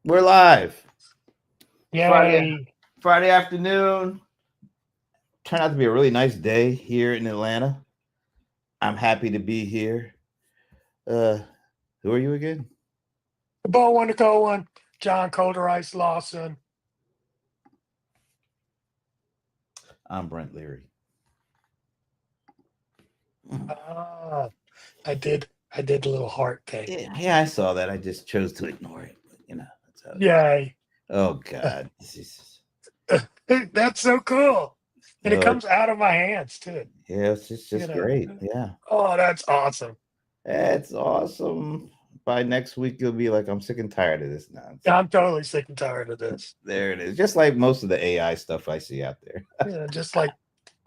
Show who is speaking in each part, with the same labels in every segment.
Speaker 1: We're live. Friday
Speaker 2: Yay.
Speaker 1: Friday afternoon. Turned out to be a really nice day here in Atlanta. I'm happy to be here. Uh who are you again?
Speaker 2: The ball one to go one. John Colderice Lawson.
Speaker 1: I'm Brent Leary.
Speaker 2: Ah, I did a little heart thing.
Speaker 1: Yeah, I saw that. I just chose to ignore it. But, that's how it is.
Speaker 2: Yay.
Speaker 1: Oh God.
Speaker 2: That's so cool. And it
Speaker 1: Oh,
Speaker 2: comes out of my hands too.
Speaker 1: yeah, it's just,
Speaker 2: You
Speaker 1: just
Speaker 2: know.
Speaker 1: great. Yeah.
Speaker 2: Oh, that's awesome.
Speaker 1: That's awesome. By next week you'll be like, I'm sick and tired of this nonsense.
Speaker 2: I'm totally sick and tired of this.
Speaker 1: There it is. Just like most of the AI stuff I see out there.
Speaker 2: Yeah, just like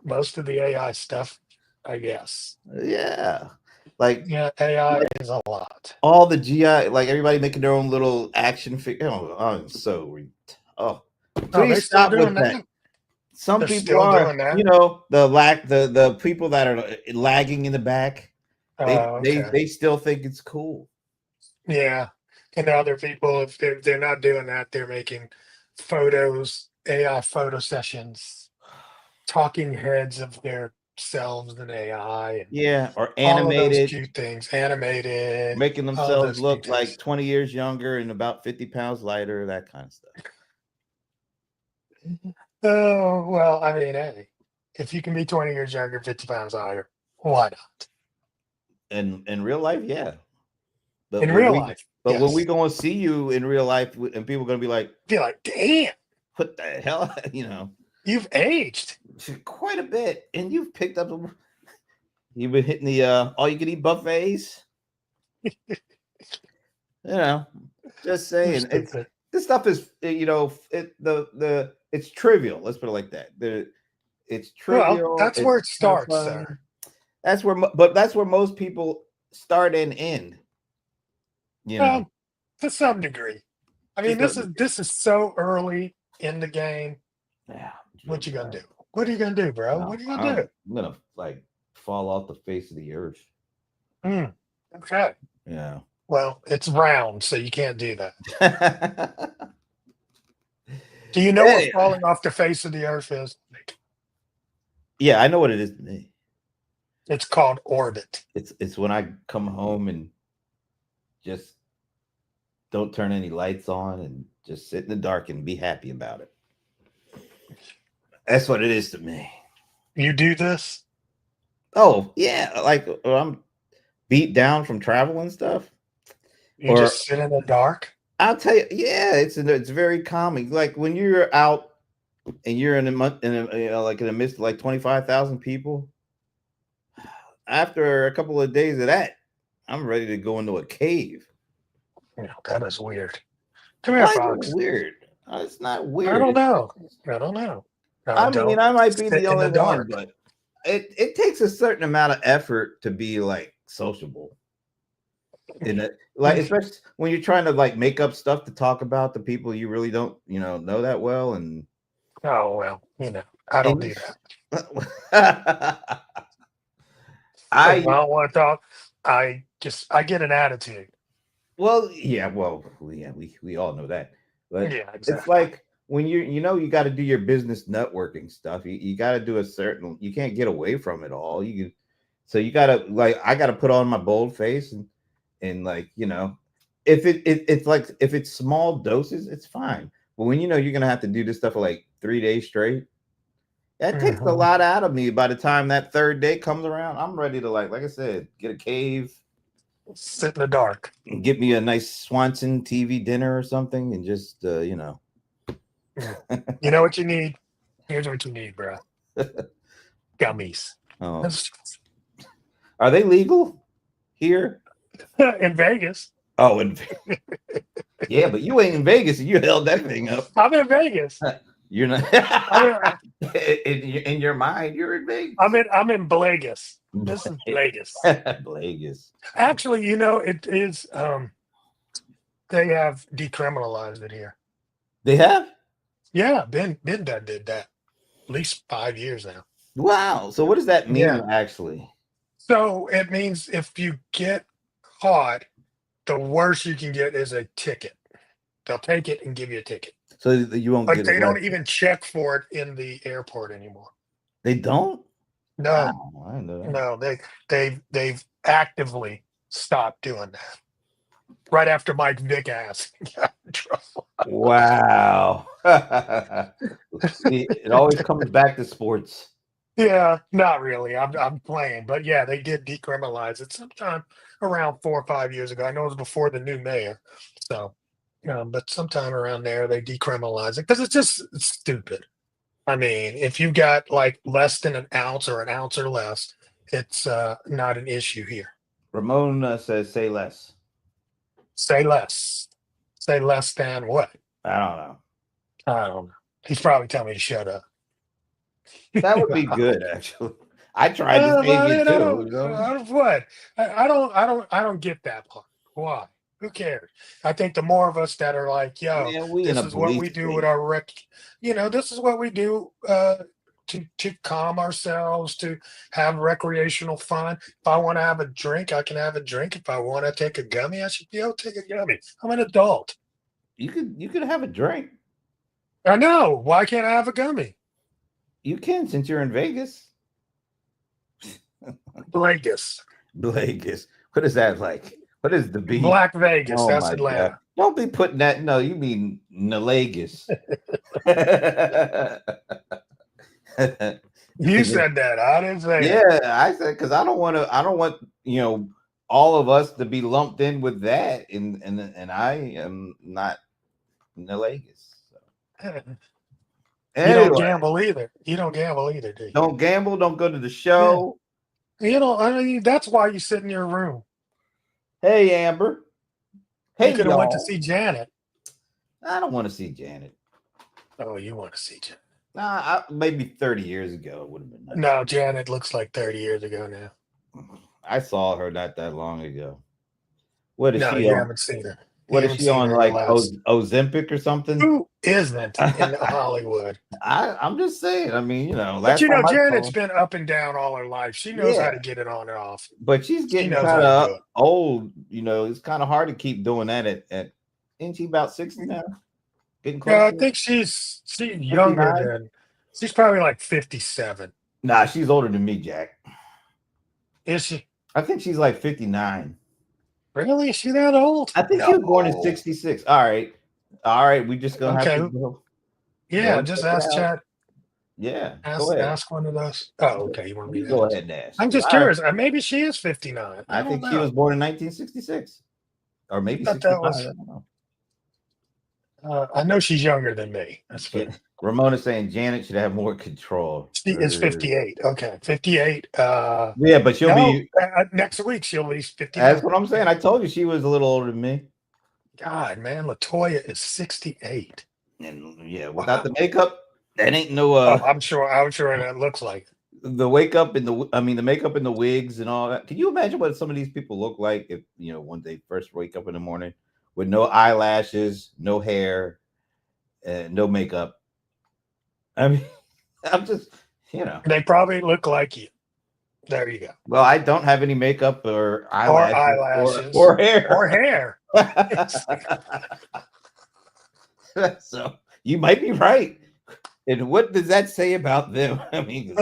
Speaker 2: most of the AI stuff, I guess.
Speaker 1: Yeah. Like
Speaker 2: Yeah, AI is a lot.
Speaker 1: all the GI, like everybody making their own little action figure. Oh, I'm oh,
Speaker 2: Oh, they
Speaker 1: please
Speaker 2: still
Speaker 1: stop with
Speaker 2: doing
Speaker 1: that.
Speaker 2: that?
Speaker 1: Some
Speaker 2: They're
Speaker 1: people
Speaker 2: still
Speaker 1: are,
Speaker 2: doing that?
Speaker 1: the people that are lagging in the back, they
Speaker 2: Oh,
Speaker 1: they
Speaker 2: okay.
Speaker 1: they still think it's cool.
Speaker 2: Yeah. And the other people, if they're not doing that, they're making photos, AI photo sessions, talking heads of their selves and AI and
Speaker 1: Yeah, or
Speaker 2: all of those
Speaker 1: animated,
Speaker 2: cute things, animated,
Speaker 1: making
Speaker 2: all of
Speaker 1: themselves
Speaker 2: those cute
Speaker 1: look like
Speaker 2: things.
Speaker 1: 20 years younger and about 50 pounds lighter, that kind of stuff.
Speaker 2: Oh, well, I mean, hey, if you can be 20 years younger, 50 pounds higher, why not?
Speaker 1: And in real life, yeah. But
Speaker 2: In
Speaker 1: when
Speaker 2: real
Speaker 1: we
Speaker 2: life,
Speaker 1: but when we
Speaker 2: yes.
Speaker 1: gonna see you in real life, and people are gonna be like,
Speaker 2: Be like, damn,
Speaker 1: "What the hell?"
Speaker 2: you've aged.
Speaker 1: Quite a bit, and you've picked up. You've been hitting the all you can eat buffets. You know, just
Speaker 2: You're
Speaker 1: saying. It's
Speaker 2: stupid.
Speaker 1: this stuff is it's trivial. Let's put it like that. It's
Speaker 2: Well,
Speaker 1: trivial.
Speaker 2: that's where
Speaker 1: It's
Speaker 2: it
Speaker 1: kind of
Speaker 2: starts,
Speaker 1: fun.
Speaker 2: sir.
Speaker 1: But that's where most people start and end. You know,
Speaker 2: To some degree. I
Speaker 1: to
Speaker 2: mean, this
Speaker 1: certain
Speaker 2: is
Speaker 1: degree.
Speaker 2: this is so early in the game.
Speaker 1: Yeah,
Speaker 2: What you
Speaker 1: you're
Speaker 2: gonna
Speaker 1: right.
Speaker 2: do? What are you gonna do, bro?
Speaker 1: No,
Speaker 2: What are you gonna
Speaker 1: I'm
Speaker 2: do?
Speaker 1: gonna like fall off the face of the earth.
Speaker 2: Hmm. Okay.
Speaker 1: Yeah.
Speaker 2: Well, it's round, so you can't do that.
Speaker 1: Anyway,
Speaker 2: Do you know what falling off the face of the earth is?
Speaker 1: yeah, I know what it is to me.
Speaker 2: It's called orbit.
Speaker 1: It's when I come home and just don't turn any lights on and just sit in the dark and be happy about it. That's what it is to me.
Speaker 2: You do this?
Speaker 1: Oh yeah, like I'm beat down from travel and stuff.
Speaker 2: You
Speaker 1: Or
Speaker 2: just sit in the dark?
Speaker 1: I'll tell you, yeah, it's very calming. Like when you're out and you're in a month like in the midst of like 25,000 people. After a couple of days of that, I'm ready to go into a cave.
Speaker 2: That is weird. Come here,
Speaker 1: Why is it
Speaker 2: Fox.
Speaker 1: weird? It's not
Speaker 2: I
Speaker 1: weird.
Speaker 2: don't know. I don't know.
Speaker 1: I mean,
Speaker 2: Don't
Speaker 1: I might be
Speaker 2: sit
Speaker 1: the
Speaker 2: in
Speaker 1: only
Speaker 2: the
Speaker 1: one,
Speaker 2: dark.
Speaker 1: but it takes a certain amount of effort to be like sociable. In it, like
Speaker 2: Mm.
Speaker 1: especially when you're trying to like make up stuff to talk about the people you really don't, know that well,
Speaker 2: Oh well, I don't
Speaker 1: and
Speaker 2: do that. If I
Speaker 1: I
Speaker 2: don't want to talk, I get an attitude.
Speaker 1: well, yeah, we all know that, but
Speaker 2: Yeah,
Speaker 1: it's
Speaker 2: exactly.
Speaker 1: like when you got to do your business networking stuff. You got to do a certain. You can't get away from it all. So you got to like I got to put on my bold face and like if it's like if it's small doses, it's fine. But when you're gonna have to do this stuff for like 3 days straight, that takes a
Speaker 2: Hmm.
Speaker 1: lot out of me. By the time that third day comes around, I'm ready to like I said, get a cave
Speaker 2: Sit in the dark.
Speaker 1: get me a nice Swanson TV dinner or something, and just
Speaker 2: Mm. You know what you need? Here's what you need, bro. Gummies.
Speaker 1: oh, are they legal here?
Speaker 2: In Vegas.
Speaker 1: Oh, yeah, but you ain't in Vegas, and you held that thing up.
Speaker 2: I'm in Vegas.
Speaker 1: You're not
Speaker 2: I'm in
Speaker 1: in your mind. You're in
Speaker 2: I'm
Speaker 1: Vegas.
Speaker 2: in I'm in Vegas. This is Vegas.
Speaker 1: Vegas.
Speaker 2: Actually, it is they have decriminalized it here.
Speaker 1: They have.
Speaker 2: Yeah, Ben done did that. At least 5 years now.
Speaker 1: Wow. So what does that mean
Speaker 2: Yeah.
Speaker 1: actually?
Speaker 2: So it means if you get caught, the worst you can get is a ticket. They'll take it and give you a ticket.
Speaker 1: So you won't
Speaker 2: Like
Speaker 1: get
Speaker 2: they don't
Speaker 1: arrested.
Speaker 2: even check for it in the airport anymore.
Speaker 1: They don't.
Speaker 2: No,
Speaker 1: Wow, I didn't know that.
Speaker 2: no, they've actively stopped doing that. Right after Mike Vick ass got in trouble.
Speaker 1: Wow. See, it always comes back to sports.
Speaker 2: Yeah, not really. I'm playing, but yeah, they did decriminalize it sometime around 4 or 5 years ago. I know it was before the new mayor, so but sometime around there they decriminalized it because it's just stupid. I mean, if you got like less than an ounce or an ounce or less, it's not an issue here.
Speaker 1: Ramon says, "Say less."
Speaker 2: Say less. Say less than what?
Speaker 1: I don't know.
Speaker 2: I don't know. He's probably telling me to shut up.
Speaker 1: That would be good, actually. I tried to save
Speaker 2: Well,
Speaker 1: you
Speaker 2: you
Speaker 1: too.
Speaker 2: know,
Speaker 1: You know.
Speaker 2: what? I don't get that part. Why? Who cares? I think the more of us that are like, yo,
Speaker 1: Man, we in
Speaker 2: this
Speaker 1: a
Speaker 2: is what
Speaker 1: police
Speaker 2: we do with
Speaker 1: state.
Speaker 2: our this is what we do to calm ourselves, to have recreational fun. If I want to have a drink, I can have a drink. If I want to take a gummy, I should be able to take a gummy. I'm an adult.
Speaker 1: You could have a drink.
Speaker 2: I know. Why can't I have a gummy?
Speaker 1: You can since you're in Vegas.
Speaker 2: Vegas.
Speaker 1: Vegas. What is that like? What is the B?
Speaker 2: Black Vegas.
Speaker 1: Oh
Speaker 2: That's
Speaker 1: my god!
Speaker 2: Atlanta.
Speaker 1: Don't be putting that. No, you mean Nalagus.
Speaker 2: You said that. I didn't say that.
Speaker 1: Yeah, I said because I don't want to. I don't want all of us to be lumped in with that, and I am not Nalagus. So.
Speaker 2: You don't
Speaker 1: Anyway,
Speaker 2: gamble either. You don't gamble either, do you?
Speaker 1: don't gamble. Don't go to the
Speaker 2: Yeah.
Speaker 1: show.
Speaker 2: I mean, that's why you sit in your room.
Speaker 1: Hey, Amber.
Speaker 2: You
Speaker 1: Hey,
Speaker 2: could have went to
Speaker 1: y'all.
Speaker 2: see Janet.
Speaker 1: I don't want to see Janet.
Speaker 2: Oh, you want to see Janet?
Speaker 1: Maybe 30 years ago it would have been nice.
Speaker 2: No, Janet looks like 30 years ago now.
Speaker 1: I saw her not that long ago. What is
Speaker 2: No,
Speaker 1: she
Speaker 2: you
Speaker 1: on?
Speaker 2: haven't seen her.
Speaker 1: What is she on? Like Ozempic or something?
Speaker 2: Who isn't in Hollywood?
Speaker 1: I'm just saying. I mean,
Speaker 2: But
Speaker 1: last time I
Speaker 2: Janet's
Speaker 1: saw her,
Speaker 2: been up and down all her life. She knows how
Speaker 1: yeah,
Speaker 2: to get it on and off.
Speaker 1: but she's
Speaker 2: She
Speaker 1: getting
Speaker 2: knows
Speaker 1: kind
Speaker 2: how to
Speaker 1: of
Speaker 2: do it.
Speaker 1: old. It's kind of hard to keep doing that at isn't she about 60 now? Getting close.
Speaker 2: Yeah, I think she's younger
Speaker 1: 59?
Speaker 2: than. She's probably like 57.
Speaker 1: Nah, she's older than me, Jack.
Speaker 2: Is she?
Speaker 1: I think she's like 59.
Speaker 2: Really? Is she that old?
Speaker 1: I think she was born in 66. All right. We just gonna have to go.
Speaker 2: Yeah,
Speaker 1: go
Speaker 2: just
Speaker 1: check it
Speaker 2: ask
Speaker 1: out.
Speaker 2: Chat.
Speaker 1: Yeah, go ahead.
Speaker 2: Ask one of those. Oh, okay. You want me
Speaker 1: You
Speaker 2: to
Speaker 1: go
Speaker 2: ask?
Speaker 1: ahead and ask.
Speaker 2: I'm just
Speaker 1: All right.
Speaker 2: curious. Maybe she is 59.
Speaker 1: I think she was born in 1966, or maybe
Speaker 2: I thought
Speaker 1: 65.
Speaker 2: that was.
Speaker 1: I don't know.
Speaker 2: I know she's younger than me. That's fair.
Speaker 1: Ramona's saying Janet should have more control.
Speaker 2: She is 58. Okay, 58.
Speaker 1: Yeah, but she'll be
Speaker 2: next week. She'll be 59.
Speaker 1: That's what I'm saying. I told you she was a little older than me.
Speaker 2: God, man, Latoya is 68.
Speaker 1: And yeah, without the makeup, that ain't no.
Speaker 2: I'm sure that looks like
Speaker 1: the makeup and the makeup and the wigs and all that. Can you imagine what some of these people look like if when they first wake up in the morning with no eyelashes, no hair, and no makeup? I mean, I'm just
Speaker 2: They probably look like you. There you go.
Speaker 1: Well, I don't have any makeup or eyelashes
Speaker 2: or
Speaker 1: hair. So you might be right. And what does that say about them? I mean,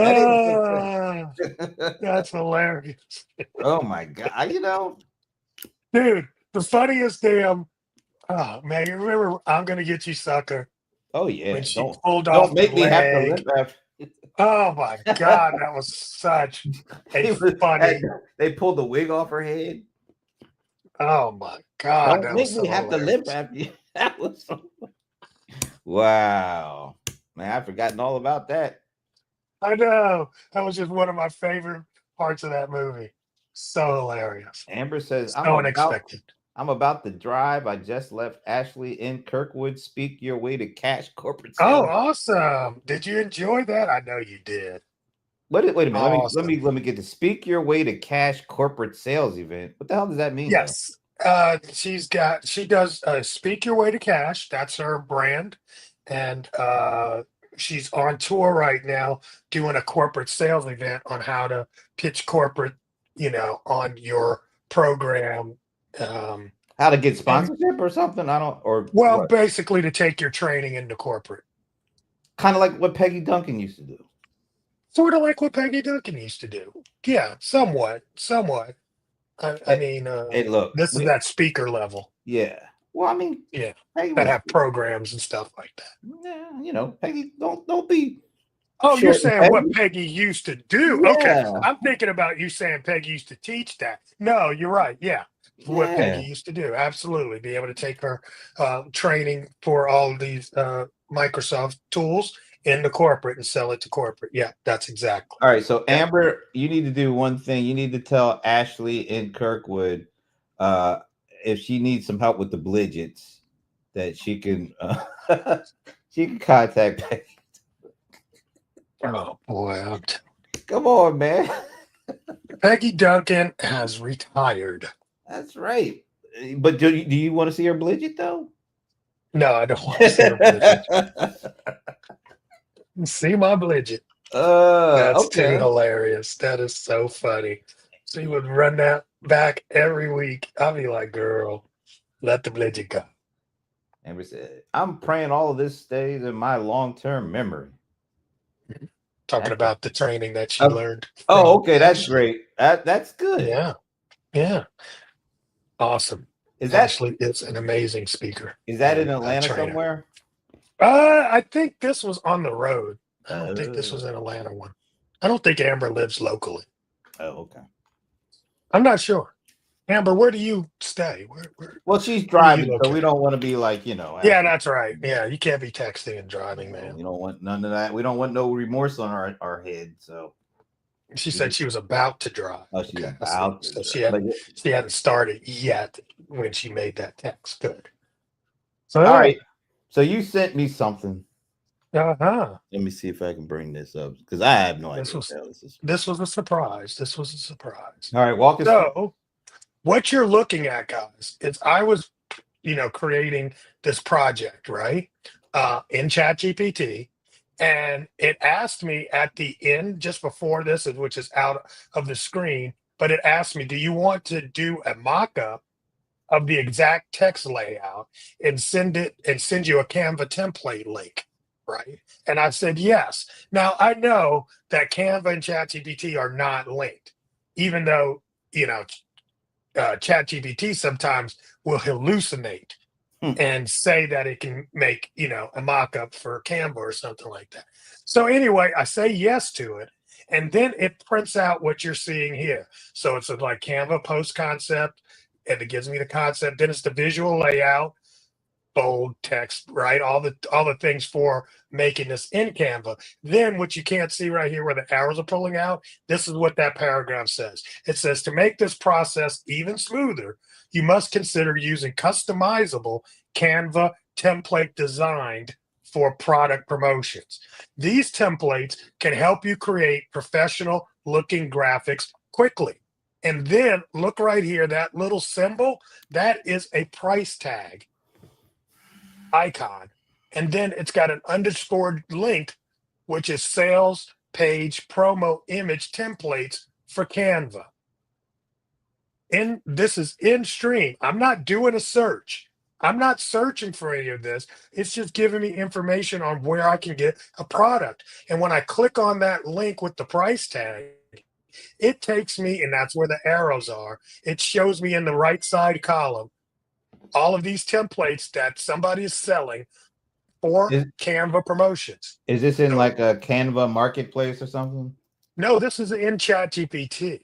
Speaker 2: that's hilarious.
Speaker 1: Oh my god!
Speaker 2: Dude, the funniest damn. Oh man, you remember "I'm Gonna Get You, Sucker"?
Speaker 1: Oh yeah.
Speaker 2: When she pulled off.
Speaker 1: Don't make me have to live after.
Speaker 2: Oh my god, that was such a funny.
Speaker 1: They pulled the wig off her head.
Speaker 2: Oh my god,
Speaker 1: don't make me have to live after you. That was wow, man! I've forgotten all about that.
Speaker 2: I know, that was just one of my favorite parts of that movie. So hilarious.
Speaker 1: Amber says,
Speaker 2: so unexpected.
Speaker 1: I'm about to drive. I just left Ashley in Kirkwood. Speak your way to cash corporate sales.
Speaker 2: Oh, awesome! Did you enjoy that? I know you did.
Speaker 1: Wait a minute. Awesome. Let me get to speak your way to cash corporate sales event. What the hell does that mean?
Speaker 2: Yes. She does Speak Your Way to Cash. That's her brand. And she's on tour right now doing a corporate sales event on how to pitch corporate, on your program.
Speaker 1: How How to get sponsorship or something? I don't or
Speaker 2: Well,
Speaker 1: what?
Speaker 2: basically to take your training into corporate.
Speaker 1: Kind of like what Peggy Duncan used to do.
Speaker 2: Sort of like what Peggy Duncan used to do. Yeah, somewhat, somewhat. I
Speaker 1: Hey,
Speaker 2: mean,
Speaker 1: hey, look,
Speaker 2: this is that speaker level.
Speaker 1: yeah. Well, I mean,
Speaker 2: Yeah,
Speaker 1: Peggy
Speaker 2: that
Speaker 1: was,
Speaker 2: have programs and stuff like that.
Speaker 1: yeah, Peggy. Don't be
Speaker 2: Oh, you're
Speaker 1: short and
Speaker 2: saying what
Speaker 1: Peggy.
Speaker 2: Peggy used to do? Okay,
Speaker 1: Yeah,
Speaker 2: I'm thinking about you saying Peggy used to teach that. No, you're right. Yeah, what Peggy
Speaker 1: yeah.
Speaker 2: used to do. Absolutely, be able to take her training for all of these Microsoft tools into corporate and sell it to corporate. Yeah, that's exactly.
Speaker 1: All right, so
Speaker 2: Yeah.
Speaker 1: Amber, you need to do one thing. You need to tell Ashley in Kirkwood, uh, if she needs some help with the Blidgets, that she can she can contact Peggy.
Speaker 2: Oh boy,
Speaker 1: Come on, man.
Speaker 2: Peggy Duncan has retired.
Speaker 1: That's right. But do you want to see her Blidget though?
Speaker 2: No, I don't want to see her Bridget. See my Bridget. That's too
Speaker 1: Okay.
Speaker 2: hilarious. That is so funny. She would run that back every week. I'll be like, girl, let the Bridget go.
Speaker 1: Amber said, "I'm praying all of this stays in my long-term memory."
Speaker 2: Talking
Speaker 1: That's
Speaker 2: about the training that she
Speaker 1: oh,
Speaker 2: learned
Speaker 1: oh,
Speaker 2: from
Speaker 1: okay, that's
Speaker 2: Ashley.
Speaker 1: great. That's good.
Speaker 2: Yeah. Yeah. Awesome.
Speaker 1: Is that
Speaker 2: Ashley is an amazing speaker.
Speaker 1: is that in
Speaker 2: And
Speaker 1: Atlanta
Speaker 2: trainer.
Speaker 1: somewhere?
Speaker 2: I think this was on the road. I don't think this was
Speaker 1: Oh,
Speaker 2: an Atlanta one. I don't think Amber lives locally.
Speaker 1: okay.
Speaker 2: I'm not sure. Amber, where do you stay?
Speaker 1: Well, she's
Speaker 2: Where are you
Speaker 1: driving, so we
Speaker 2: located?
Speaker 1: don't want to be like,
Speaker 2: Yeah,
Speaker 1: asking.
Speaker 2: that's right. Yeah, you can't be texting and driving, man.
Speaker 1: We don't want none of that. We don't want no remorse on our head. So
Speaker 2: She
Speaker 1: we
Speaker 2: said
Speaker 1: just,
Speaker 2: she was about to drive.
Speaker 1: oh, she's
Speaker 2: Okay, I see.
Speaker 1: about to
Speaker 2: So
Speaker 1: drive. But
Speaker 2: she hadn't started yet when she made that text. Good. So
Speaker 1: all
Speaker 2: yeah.
Speaker 1: right. So you sent me something.
Speaker 2: Uh-huh.
Speaker 1: Let me see if I can bring this up because I have no
Speaker 2: This
Speaker 1: idea what the
Speaker 2: was
Speaker 1: hell this is.
Speaker 2: this was a surprise. This was a surprise.
Speaker 1: All right, walk us through.
Speaker 2: So what you're looking at, guys, is I was, creating this project, right? In ChatGPT. And it asked me at the end, just before this, which is out of the screen, but it asked me, do you want to do a mock-up of the exact text layout and send you a Canva template link, right? And I said yes. Now I know that Canva and ChatGPT are not linked, even though you know ChatGPT sometimes will hallucinate
Speaker 1: Hmm.
Speaker 2: and say that it can make a mock-up for Canva or something like that. So anyway, I say yes to it, and then it prints out what you're seeing here. So it's like Canva post concept, and it gives me the concept. Then it's the visual layout, bold text, right? All the things for making this in Canva. Then what you can't see right here where the arrows are pulling out, this is what that paragraph says. It says to make this process even smoother, you must consider using customizable Canva template designed for product promotions. These templates can help you create professional looking graphics quickly. And then look right here, that little symbol, that is a price tag icon. And then it's got an underscored link, which is sales page promo image templates for Canva. And this is in stream. I'm not doing a search. I'm not searching for any of this. It's just giving me information on where I can get a product. And when I click on that link with the price tag, it takes me, and that's where the arrows are. It shows me in the right side column all of these templates that somebody is selling for
Speaker 1: Is
Speaker 2: Canva promotions.
Speaker 1: is this in
Speaker 2: So
Speaker 1: like a Canva marketplace or something?
Speaker 2: no, this is in Chat GPT.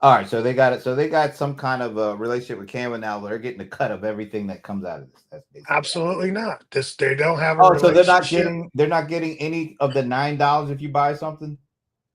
Speaker 1: All right, so they got it. So they got some kind of a relationship with Canva now. They're getting a cut of everything that comes out of this. That's basically what I'm
Speaker 2: Absolutely not. They don't have a
Speaker 1: Oh, so
Speaker 2: relationship.
Speaker 1: they're not getting any of the $9 if you buy something?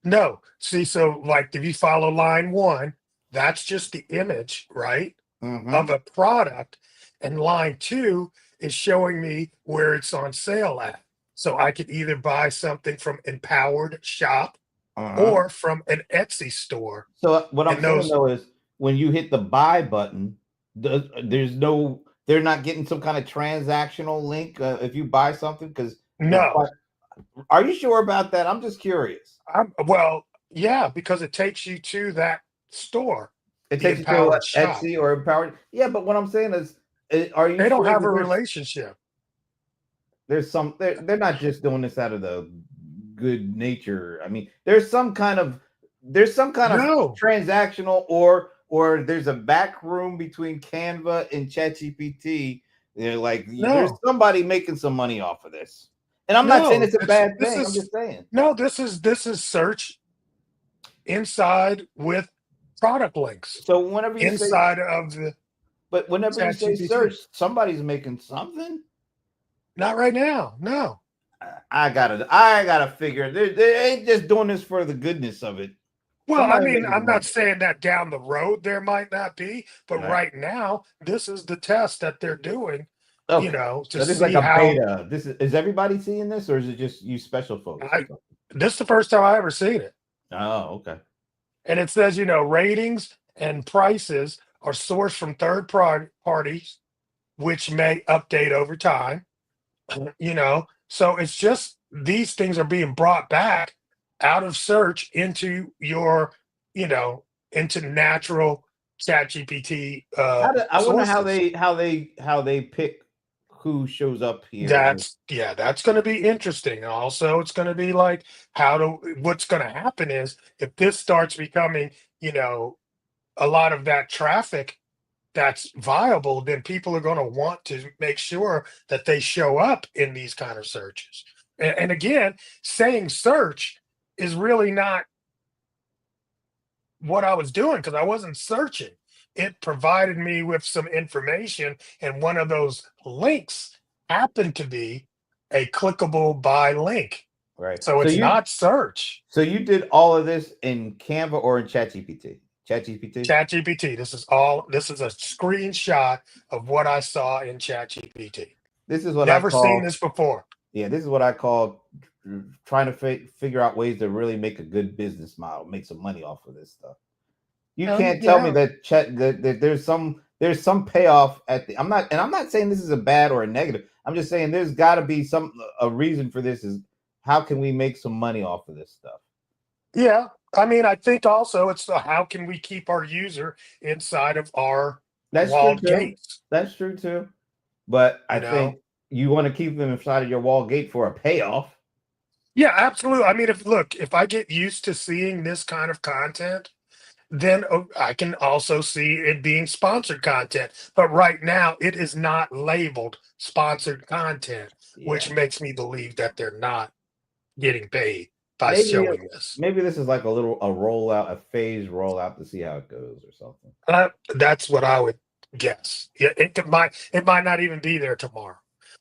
Speaker 2: No. See, so like if you follow line one, that's just the image, right,
Speaker 1: Mm-hmm.
Speaker 2: of a product. And line two is showing me where it's on sale at. So I could either buy something from Empowered Shop
Speaker 1: Uh-huh.
Speaker 2: or from an Etsy store.
Speaker 1: So what I'm
Speaker 2: And
Speaker 1: saying
Speaker 2: those
Speaker 1: though is when you hit the buy button, they're not getting some kind of transactional link if you buy something because
Speaker 2: no,
Speaker 1: are you sure about that? I'm just curious.
Speaker 2: well, yeah, because it takes you to that store.
Speaker 1: It
Speaker 2: the
Speaker 1: takes you to
Speaker 2: empowered shop.
Speaker 1: Etsy or Empowered. Yeah, but what I'm saying is, are you
Speaker 2: They don't
Speaker 1: sure
Speaker 2: have a
Speaker 1: that
Speaker 2: relationship.
Speaker 1: there's some they're not just doing this out of the good nature. I mean, there's some kind of
Speaker 2: No,
Speaker 1: transactional or there's a back room between Canva and ChatGPT. Like there's
Speaker 2: no,
Speaker 1: somebody making some money off of this. And I'm not saying
Speaker 2: no.
Speaker 1: it's a
Speaker 2: It's,
Speaker 1: bad
Speaker 2: this
Speaker 1: thing. I'm
Speaker 2: is
Speaker 1: just saying.
Speaker 2: no. This is search inside with product links
Speaker 1: So whenever you say
Speaker 2: inside of the
Speaker 1: but whenever you say
Speaker 2: ChatGPT.
Speaker 1: search, somebody's making something.
Speaker 2: Not right now. No.
Speaker 1: I gotta figure they ain't just doing this for the goodness of it.
Speaker 2: Well, I
Speaker 1: Somebody
Speaker 2: mean,
Speaker 1: making
Speaker 2: I'm
Speaker 1: some
Speaker 2: not
Speaker 1: money.
Speaker 2: saying that down the road there might not be, but
Speaker 1: All right.
Speaker 2: right now, this is the test that they're doing,
Speaker 1: Okay.
Speaker 2: to
Speaker 1: So this is like
Speaker 2: see
Speaker 1: a
Speaker 2: how
Speaker 1: beta. This is everybody seeing this, or is it just you special folks or
Speaker 2: I
Speaker 1: something?
Speaker 2: this is the first time I ever seen it.
Speaker 1: Oh, okay.
Speaker 2: And it says, ratings and prices are sourced from parties, which may update over time. So it's just these things are being brought back out of search into your, you know, into natural chat GPT
Speaker 1: I wonder how
Speaker 2: sources.
Speaker 1: they pick who shows up here.
Speaker 2: That's going to be interesting. Also, it's going to be like what's going to happen is if this starts becoming, you know, a lot of that traffic that's viable, then people are going to want to make sure that they show up in these kind of searches. And again, saying search is really not what I was doing because I wasn't searching. It provided me with some information, and one of those links happened to be a clickable buy link.
Speaker 1: Right.
Speaker 2: So
Speaker 1: So
Speaker 2: it's
Speaker 1: you
Speaker 2: not search.
Speaker 1: so you did all of this in Canva or in ChatGPT? ChatGPT?
Speaker 2: ChatGPT. This is a screenshot of what I saw in ChatGPT.
Speaker 1: This is what I
Speaker 2: Never seen
Speaker 1: call
Speaker 2: this before.
Speaker 1: yeah, this is what I call trying to figure out ways to really make a good business model, make some money off of this stuff. You can't tell me
Speaker 2: Yeah.
Speaker 1: that there's some payoff at the. I'm not saying this is a bad or a negative. I'm just saying there's got to be a reason for this. Is how can we make some money off of this stuff?
Speaker 2: Yeah. I mean, I think also it's how can we keep our user inside of our
Speaker 1: That's true
Speaker 2: walled
Speaker 1: too.
Speaker 2: gates,
Speaker 1: That's true too. But I
Speaker 2: you know?
Speaker 1: think you want to keep them inside of your wall gate for a payoff.
Speaker 2: Yeah, absolutely. I mean, if I get used to seeing this kind of content, then I can also see it being sponsored content. But right now, it is not labeled sponsored content, which
Speaker 1: Yeah,
Speaker 2: makes me believe that they're not getting paid by
Speaker 1: maybe
Speaker 2: showing this.
Speaker 1: maybe this is like a rollout, a phase rollout to see how it goes or something.
Speaker 2: That's what I would guess. Yeah, it might not even be there tomorrow.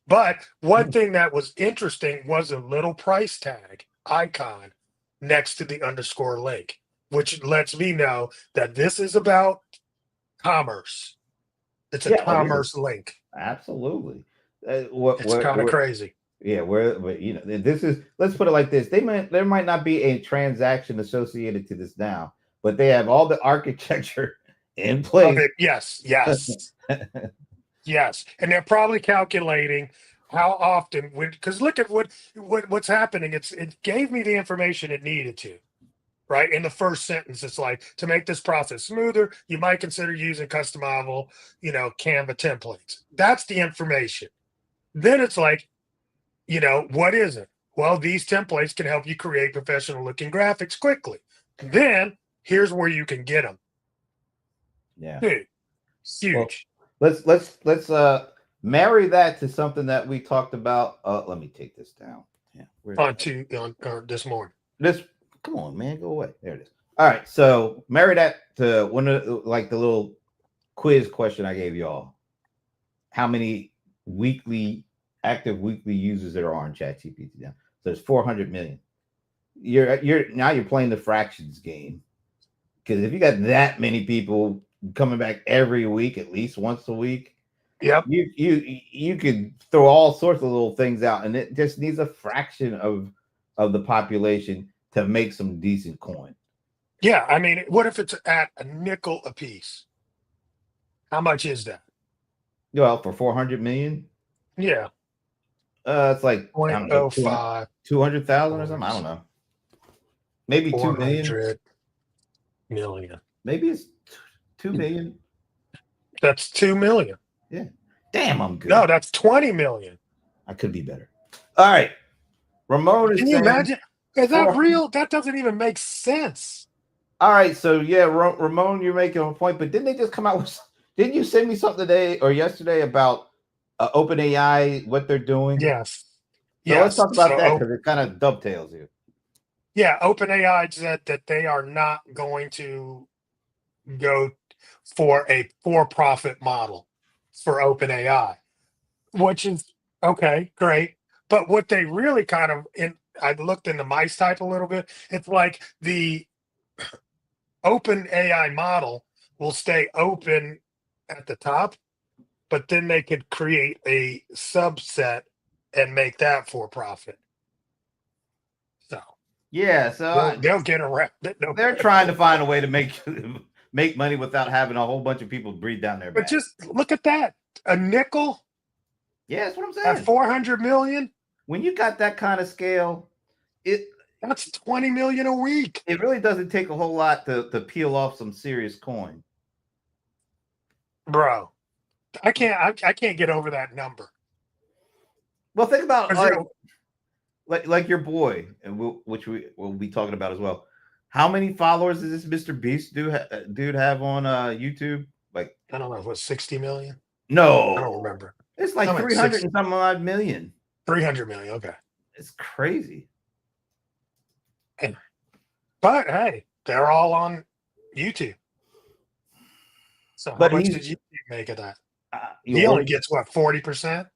Speaker 2: But one thing that was interesting was a little price tag icon next to the underscore link, which lets me know that this is about commerce. It's a
Speaker 1: Yeah, it is.
Speaker 2: commerce link.
Speaker 1: Absolutely.
Speaker 2: It's kind of crazy.
Speaker 1: Yeah, where this is. Let's put it like this: there might not be a transaction associated to this now, but they have all the architecture in place.
Speaker 2: Yes, yes, yes, and they're probably calculating how often. Because look at what's happening. It gave me the information it needed to. Right in the first sentence, it's like to make this process smoother, you might consider using customizable, Canva templates. That's the information. Then it's like, what is it? Well, these templates can help you create professional looking graphics quickly. Then here's where you can get them.
Speaker 1: Yeah.
Speaker 2: Dude,
Speaker 1: Well,
Speaker 2: huge.
Speaker 1: let's marry that to something that we talked about. Let me take this down. Yeah.
Speaker 2: On this morning.
Speaker 1: This come on, man, go away. There it is. All right. So marry that to one of like the little quiz question I gave y'all. How many active weekly users there are on ChatGPT now? So there's 400 million. You're playing the fractions game. Because if you got that many people coming back every week, at least once a week,
Speaker 2: Yep.
Speaker 1: you could throw all sorts of little things out, and it just needs a fraction of the population to make some decent coin.
Speaker 2: Yeah. I mean, what if it's at a nickel a piece? How much is that?
Speaker 1: Well, for 400 million,
Speaker 2: Yeah.
Speaker 1: it's like I don't know,
Speaker 2: 0.05
Speaker 1: 200,000 or something. I don't know. Maybe 2 million.
Speaker 2: 400 million.
Speaker 1: Maybe it's 2 million.
Speaker 2: That's 2 million.
Speaker 1: Yeah. Damn, I'm good.
Speaker 2: No, that's 20 million.
Speaker 1: I could be better. All right. Ramon is
Speaker 2: Can you
Speaker 1: saying,
Speaker 2: imagine? Is that
Speaker 1: 400
Speaker 2: real? That doesn't even make sense.
Speaker 1: All right, so yeah, Ramon, you're making a point, but didn't they just come out with? Didn't you send me something today or yesterday about OpenAI, what they're doing?
Speaker 2: Yes.
Speaker 1: So let's talk about
Speaker 2: So,
Speaker 1: that because it kind of dovetails here.
Speaker 2: yeah, OpenAI said that they are not going to go for a for-profit model for OpenAI, which is okay, great. But what they really kind of I looked into mice type a little bit. It's like the OpenAI model will stay open at the top, but then they could create a subset and make that for profit. So
Speaker 1: Yeah, so
Speaker 2: they'll get around it.
Speaker 1: they're trying to find a way to make money without having a whole bunch of people breathe down their
Speaker 2: But
Speaker 1: back.
Speaker 2: just look at that. A nickel
Speaker 1: Yeah, that's what I'm
Speaker 2: at
Speaker 1: saying.
Speaker 2: 400 million.
Speaker 1: When you got that kind of scale,
Speaker 2: That's 20 million a week.
Speaker 1: it really doesn't take a whole lot to peel off some serious coin.
Speaker 2: Bro, I can't get over that number.
Speaker 1: Well, think about
Speaker 2: 'Cause, you know,
Speaker 1: like your boy, and which we will be talking about as well. How many followers does this Mr. Beast dude have on YouTube? Like,
Speaker 2: I don't know, what, 60 million? I
Speaker 1: no,
Speaker 2: don't remember.
Speaker 1: it's like
Speaker 2: I'm at
Speaker 1: 300
Speaker 2: 60.
Speaker 1: and some odd million.
Speaker 2: 300 million. Okay.
Speaker 1: It's crazy.
Speaker 2: But hey, they're all on YouTube. So how
Speaker 1: But
Speaker 2: much
Speaker 1: he's-
Speaker 2: did YouTube make of that?
Speaker 1: You
Speaker 2: He
Speaker 1: know,
Speaker 2: only gets what, 40%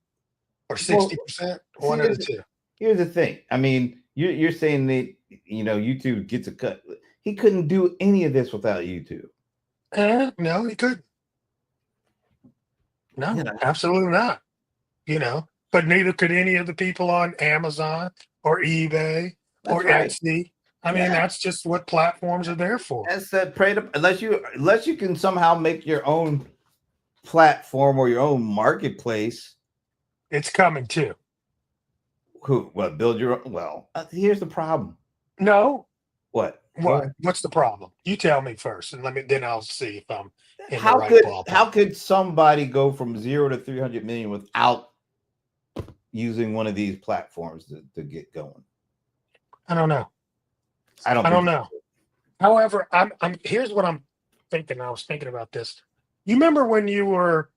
Speaker 2: or 60%? One of the two.
Speaker 1: Here's the thing. I mean, you're saying that YouTube gets a cut. He couldn't do any of this without YouTube.
Speaker 2: No, he could. No,
Speaker 1: You know.
Speaker 2: absolutely not. But neither could any of the people on Amazon or eBay or
Speaker 1: right.
Speaker 2: Etsy. I mean, that's just what platforms are there for.
Speaker 1: That's that unless you can somehow make your own platform or your own marketplace.
Speaker 2: It's coming too.
Speaker 1: Build your own? Well, here's the problem.
Speaker 2: No.
Speaker 1: What?
Speaker 2: What's the problem? You tell me first, and then I'll see if I'm in
Speaker 1: how
Speaker 2: the right
Speaker 1: could
Speaker 2: ballpark.
Speaker 1: How could somebody go from 0 to 300 million without using one of these platforms to get going?
Speaker 2: I don't know.
Speaker 1: I don't
Speaker 2: know. However, I'm here's what I'm thinking. I was thinking about this. You remember when you were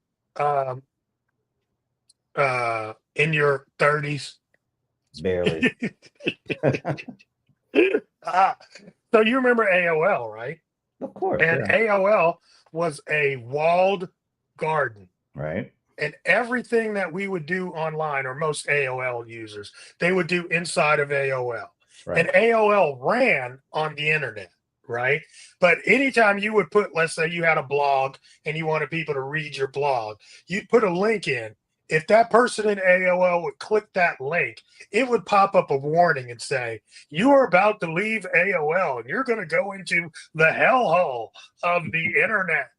Speaker 2: in your 30s?
Speaker 1: Barely.
Speaker 2: So you remember AOL, right?
Speaker 1: Of course.
Speaker 2: And
Speaker 1: yeah.
Speaker 2: AOL was a walled garden.
Speaker 1: Right.
Speaker 2: And everything that we would do online, or most AOL users, they would do inside of AOL.
Speaker 1: Right.
Speaker 2: And AOL ran on the internet, right? But anytime you would put, let's say you had a blog and you wanted people to read your blog, you'd put a link in. If that person in AOL would click that link, it would pop up a warning and say, you are about to leave AOL and you're going to go into the hellhole of the internet.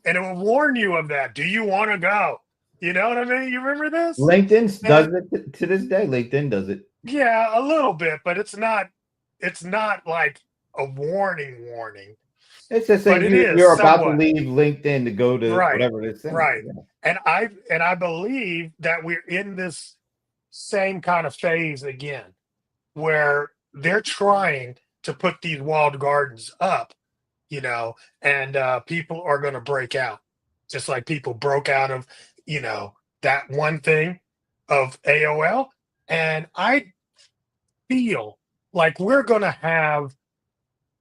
Speaker 2: And it will warn you of that. Do you want to go? You know what I mean? You remember this?
Speaker 1: LinkedIn does it to this day. LinkedIn does it.
Speaker 2: Yeah, a little bit, but it's not like a warning.
Speaker 1: It's just saying you're about to leave LinkedIn to go to whatever it's saying.
Speaker 2: Right. Yeah. And I believe that we're in this same kind of phase again, where they're trying to put these walled gardens up, and people are going to break out, just like people broke out of, that one thing of AOL. And I feel like we're going to have,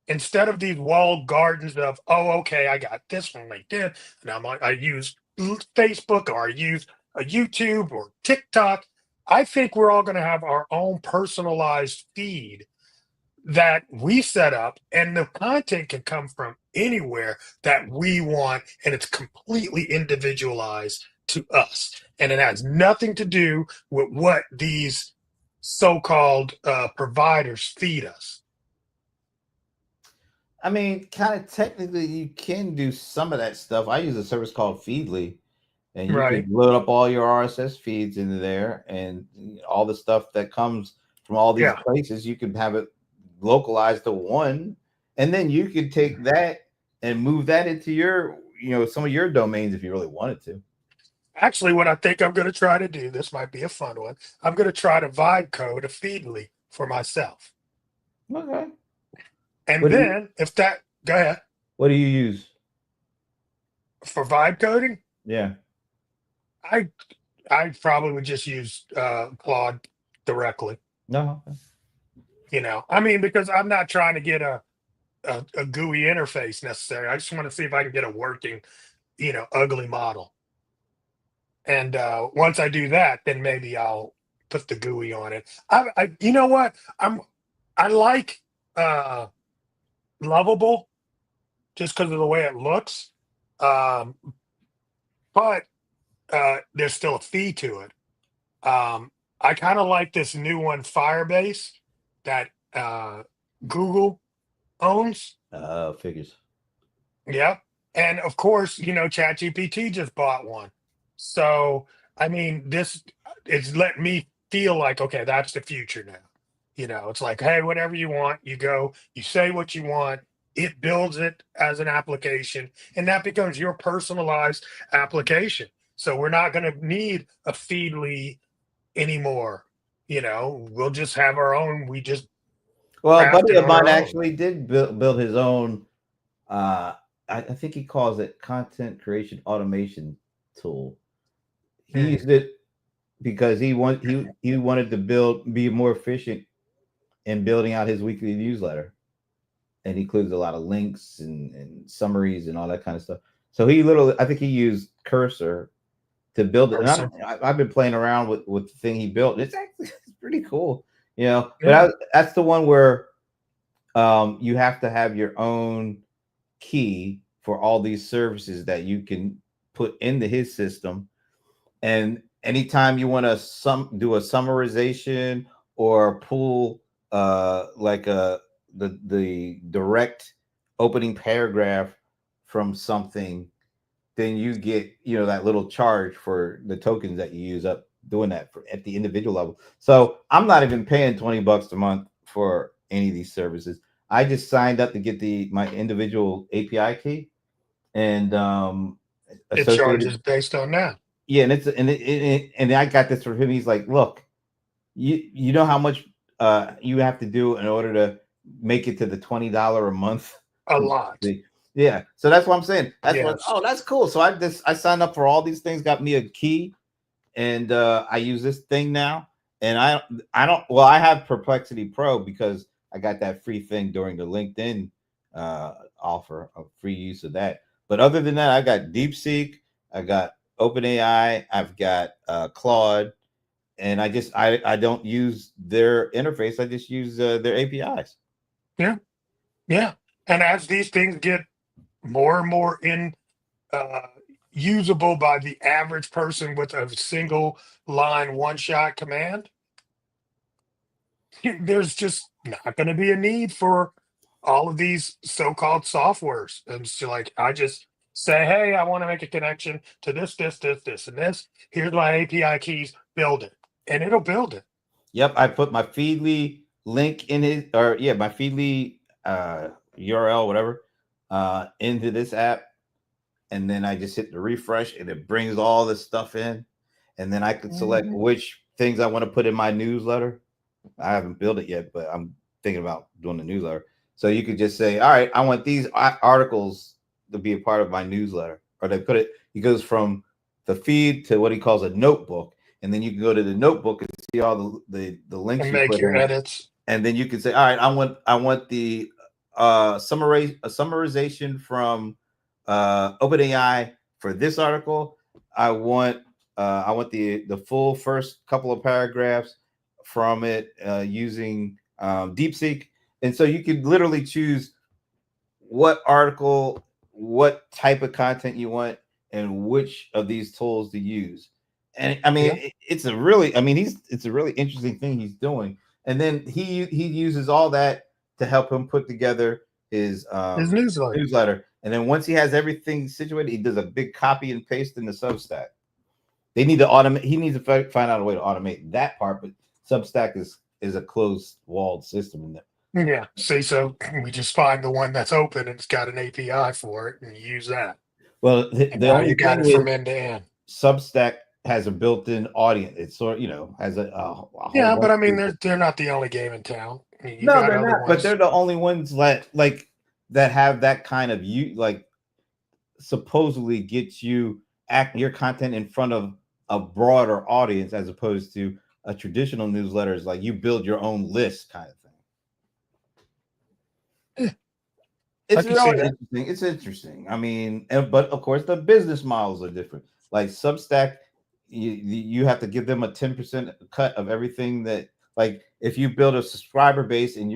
Speaker 2: instead of these walled gardens of, okay, I got this on LinkedIn, and I use Facebook, or I use a YouTube or TikTok. I think we're all going to have our own personalized feed that we set up, and the content can come from anywhere that we want, and it's completely individualized to us. And it has nothing to do with what these so-called providers feed us.
Speaker 1: I mean, kind of technically, you can do some of that stuff. I use a service called Feedly, and you can load up all your RSS feeds into there, and all the stuff that comes from all these places. You can have it localized to one, and then you could take that and move that into your, some of your domains if you really wanted to.
Speaker 2: Actually, what I think I'm going to try to do, this might be a fun one. I'm going to try to vibe code a Feedly for myself.
Speaker 1: Okay.
Speaker 2: And then go ahead.
Speaker 1: What do you use
Speaker 2: For vibe coding?
Speaker 1: Yeah.
Speaker 2: I probably would just use Claude directly.
Speaker 1: No.
Speaker 2: I mean, because I'm not trying to get a GUI interface necessary. I just want to see if I can get a working, ugly model. And once I do that, then maybe I'll put the GUI on it. You know what? I like Lovable just because of the way it looks, but there's still a fee to it. I kind of like this new one, Firebase, that Google owns.
Speaker 1: Figures.
Speaker 2: Yep. And of course, ChatGPT just bought one. So, I mean, this it's let me feel like, okay, that's the future now. It's like, hey, whatever you want, you go, you say what you want, it builds it as an application, and that becomes your personalized application. So we're not going to need a Feedly anymore. We'll just have our own. We just
Speaker 1: Well, a buddy
Speaker 2: crafted
Speaker 1: of mine
Speaker 2: our own.
Speaker 1: actually did build his own. I think he calls it content creation automation tool. He used it because he wanted to be more efficient in building out his weekly newsletter, and includes a lot of links and summaries and all that kind of stuff. So I think he used Cursor to build it. And I've been playing around with the thing he built. It's pretty cool,
Speaker 2: Yeah.
Speaker 1: But that's the one where you have to have your own key for all these services that you can put into his system. And anytime you want to do a summarization or pull the direct opening paragraph from something, then you get that little charge for the tokens that you use up doing that at the individual level. So I'm not even paying $20 a month for any of these services. I just signed up to get my individual API key, and
Speaker 2: it charges based on that.
Speaker 1: Yeah, and I got this from him. He's like, look, you know how much you have to do in order to make it to the $20 a month.
Speaker 2: A lot.
Speaker 1: Yeah, so that's what I'm saying.
Speaker 2: Yes.
Speaker 1: That's cool. So I signed up for all these things, got me a key, and I use this thing now. And I have Perplexity Pro because I got that free thing during the LinkedIn offer of free use of that. But other than that, I got DeepSeek, I got OpenAI, I've got Claude, and I don't use their interface. I just use their APIs.
Speaker 2: Yeah. And as these things get more and more usable by the average person with a single line one-shot command, there's just not going to be a need for all of these so-called softwares. And so, like, I just say, hey, I want to make a connection to this, and this. Here's my API keys. Build it, and it'll build it.
Speaker 1: Yep, I put my Feedly link in my Feedly URL, whatever, into this app, and then I just hit the refresh, and it brings all this stuff in, and then I can select which things I want to put in my newsletter. I haven't built it yet, but I'm thinking about doing the newsletter. So you could just say, all right, I want these articles to be a part of my newsletter, or he goes from the feed to what he calls a notebook. And then you can go to the notebook and see all the links
Speaker 2: and make your edits.
Speaker 1: And then you can say, all right, I want the summarization from OpenAI for this article. I want the full first couple of paragraphs from it using DeepSeek. And so you could literally choose what article, what type of content you want, and which of these tools to use. And I mean, it's a really interesting thing he's doing. And then he uses all that to help him put together his newsletter. And then once he has everything situated, he does a big copy and paste in the Substack. They need to automate. He needs to find out a way to automate that part. But Substack is a closed walled system.
Speaker 2: Yeah. See, so we just find the one that's open and it's got an API for it, and you use that,
Speaker 1: Well,
Speaker 2: and
Speaker 1: the
Speaker 2: now
Speaker 1: only
Speaker 2: you got
Speaker 1: thing
Speaker 2: it
Speaker 1: is
Speaker 2: from end to end.
Speaker 1: Substack has a built-in audience. It's sort, has a whole
Speaker 2: Yeah, but
Speaker 1: bunch
Speaker 2: I
Speaker 1: of
Speaker 2: mean,
Speaker 1: people.
Speaker 2: they're not the only game in town. I mean, you
Speaker 1: No,
Speaker 2: got
Speaker 1: they're
Speaker 2: other
Speaker 1: not, but they're
Speaker 2: ones.
Speaker 1: the only ones that have that kind of supposedly gets you your content in front of a broader audience as opposed to a traditional newsletter is like you build your own list kind of thing.
Speaker 2: Yeah, I
Speaker 1: It's
Speaker 2: can see
Speaker 1: really
Speaker 2: that.
Speaker 1: interesting. It's interesting. I mean, but of course the business models are different. Like Substack, you have to give them a 10% cut of everything that, like, if you build a subscriber base and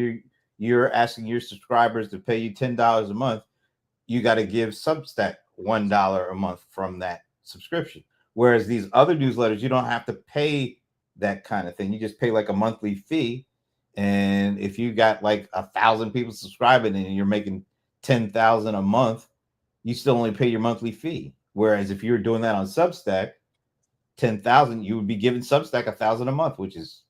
Speaker 1: you're asking your subscribers to pay you $10 a month, you got to give Substack $1 a month from that subscription. Whereas these other newsletters, you don't have to pay that kind of thing. You just pay like a monthly fee. And if you got like 1,000 people subscribing and you're making 10,000 a month, you still only pay your monthly fee. Whereas if you were doing that on Substack, 10,000, you would be giving Substack 1,000 a month, which is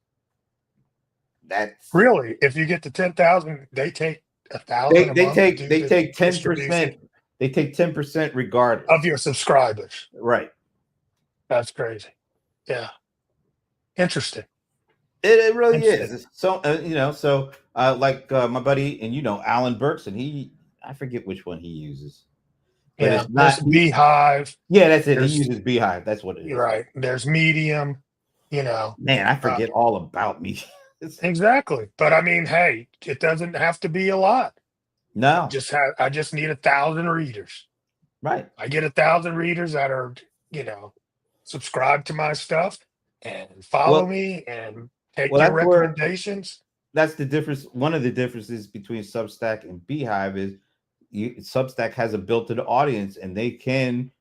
Speaker 1: that's
Speaker 2: Really, if you get to 10,000, they take
Speaker 1: they
Speaker 2: 1,000 a
Speaker 1: they
Speaker 2: month to
Speaker 1: take
Speaker 2: do
Speaker 1: they
Speaker 2: the
Speaker 1: take
Speaker 2: distribution
Speaker 1: 10%. They take 10%
Speaker 2: of
Speaker 1: regardless.
Speaker 2: your subscribers.
Speaker 1: Right.
Speaker 2: That's crazy. Yeah. Interesting.
Speaker 1: It really
Speaker 2: Interesting.
Speaker 1: is. So like my buddy and Alan Berkson, I forget which one he uses, but
Speaker 2: Yeah.
Speaker 1: it's
Speaker 2: There's
Speaker 1: not.
Speaker 2: Beehive.
Speaker 1: Yeah, that's it. He
Speaker 2: There's
Speaker 1: uses Beehive. That's what it
Speaker 2: You're
Speaker 1: is.
Speaker 2: right. There's Medium. You know.
Speaker 1: Man, I
Speaker 2: Uh,
Speaker 1: forget all about me.
Speaker 2: exactly. But I mean, hey, it doesn't have to be a lot.
Speaker 1: No,
Speaker 2: I just need 1,000 readers.
Speaker 1: right.
Speaker 2: I get 1,000 readers that are, you know, subscribe to my stuff and follow
Speaker 1: Well,
Speaker 2: me and take
Speaker 1: well,
Speaker 2: your
Speaker 1: that's where
Speaker 2: recommendations.
Speaker 1: that's the difference. One of the differences between Substack and Beehive is Substack has a built-in audience, and they can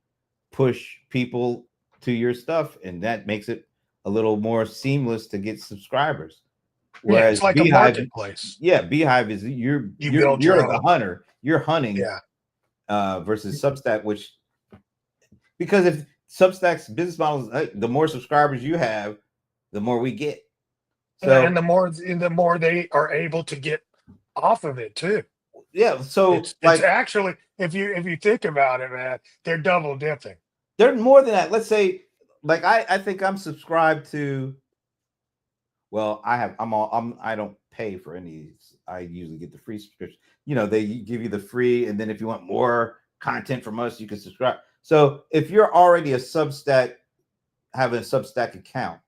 Speaker 1: push people to your stuff, and that makes it a little more seamless to get subscribers.
Speaker 2: Yeah,
Speaker 1: Whereas
Speaker 2: it's like a
Speaker 1: Beehive,
Speaker 2: marketplace.
Speaker 1: yeah, Beehive is you're
Speaker 2: You
Speaker 1: you're
Speaker 2: build
Speaker 1: you're
Speaker 2: your
Speaker 1: the
Speaker 2: own.
Speaker 1: hunter. You're hunting
Speaker 2: Yeah.
Speaker 1: versus Substack, which because if Substack's business model is the more subscribers you have, the more we get.
Speaker 2: And
Speaker 1: So
Speaker 2: the more they are able to get off of it too.
Speaker 1: yeah, so
Speaker 2: It's
Speaker 1: like
Speaker 2: actually, if you think about it, man, they're double dipping.
Speaker 1: they're more than that. Let's say like I think I'm subscribed to. Well, I don't pay for any. I usually get the free subscription. They give you the free, and then if you want more content from us, you can subscribe. So if you're already a Substack, having a Substack account,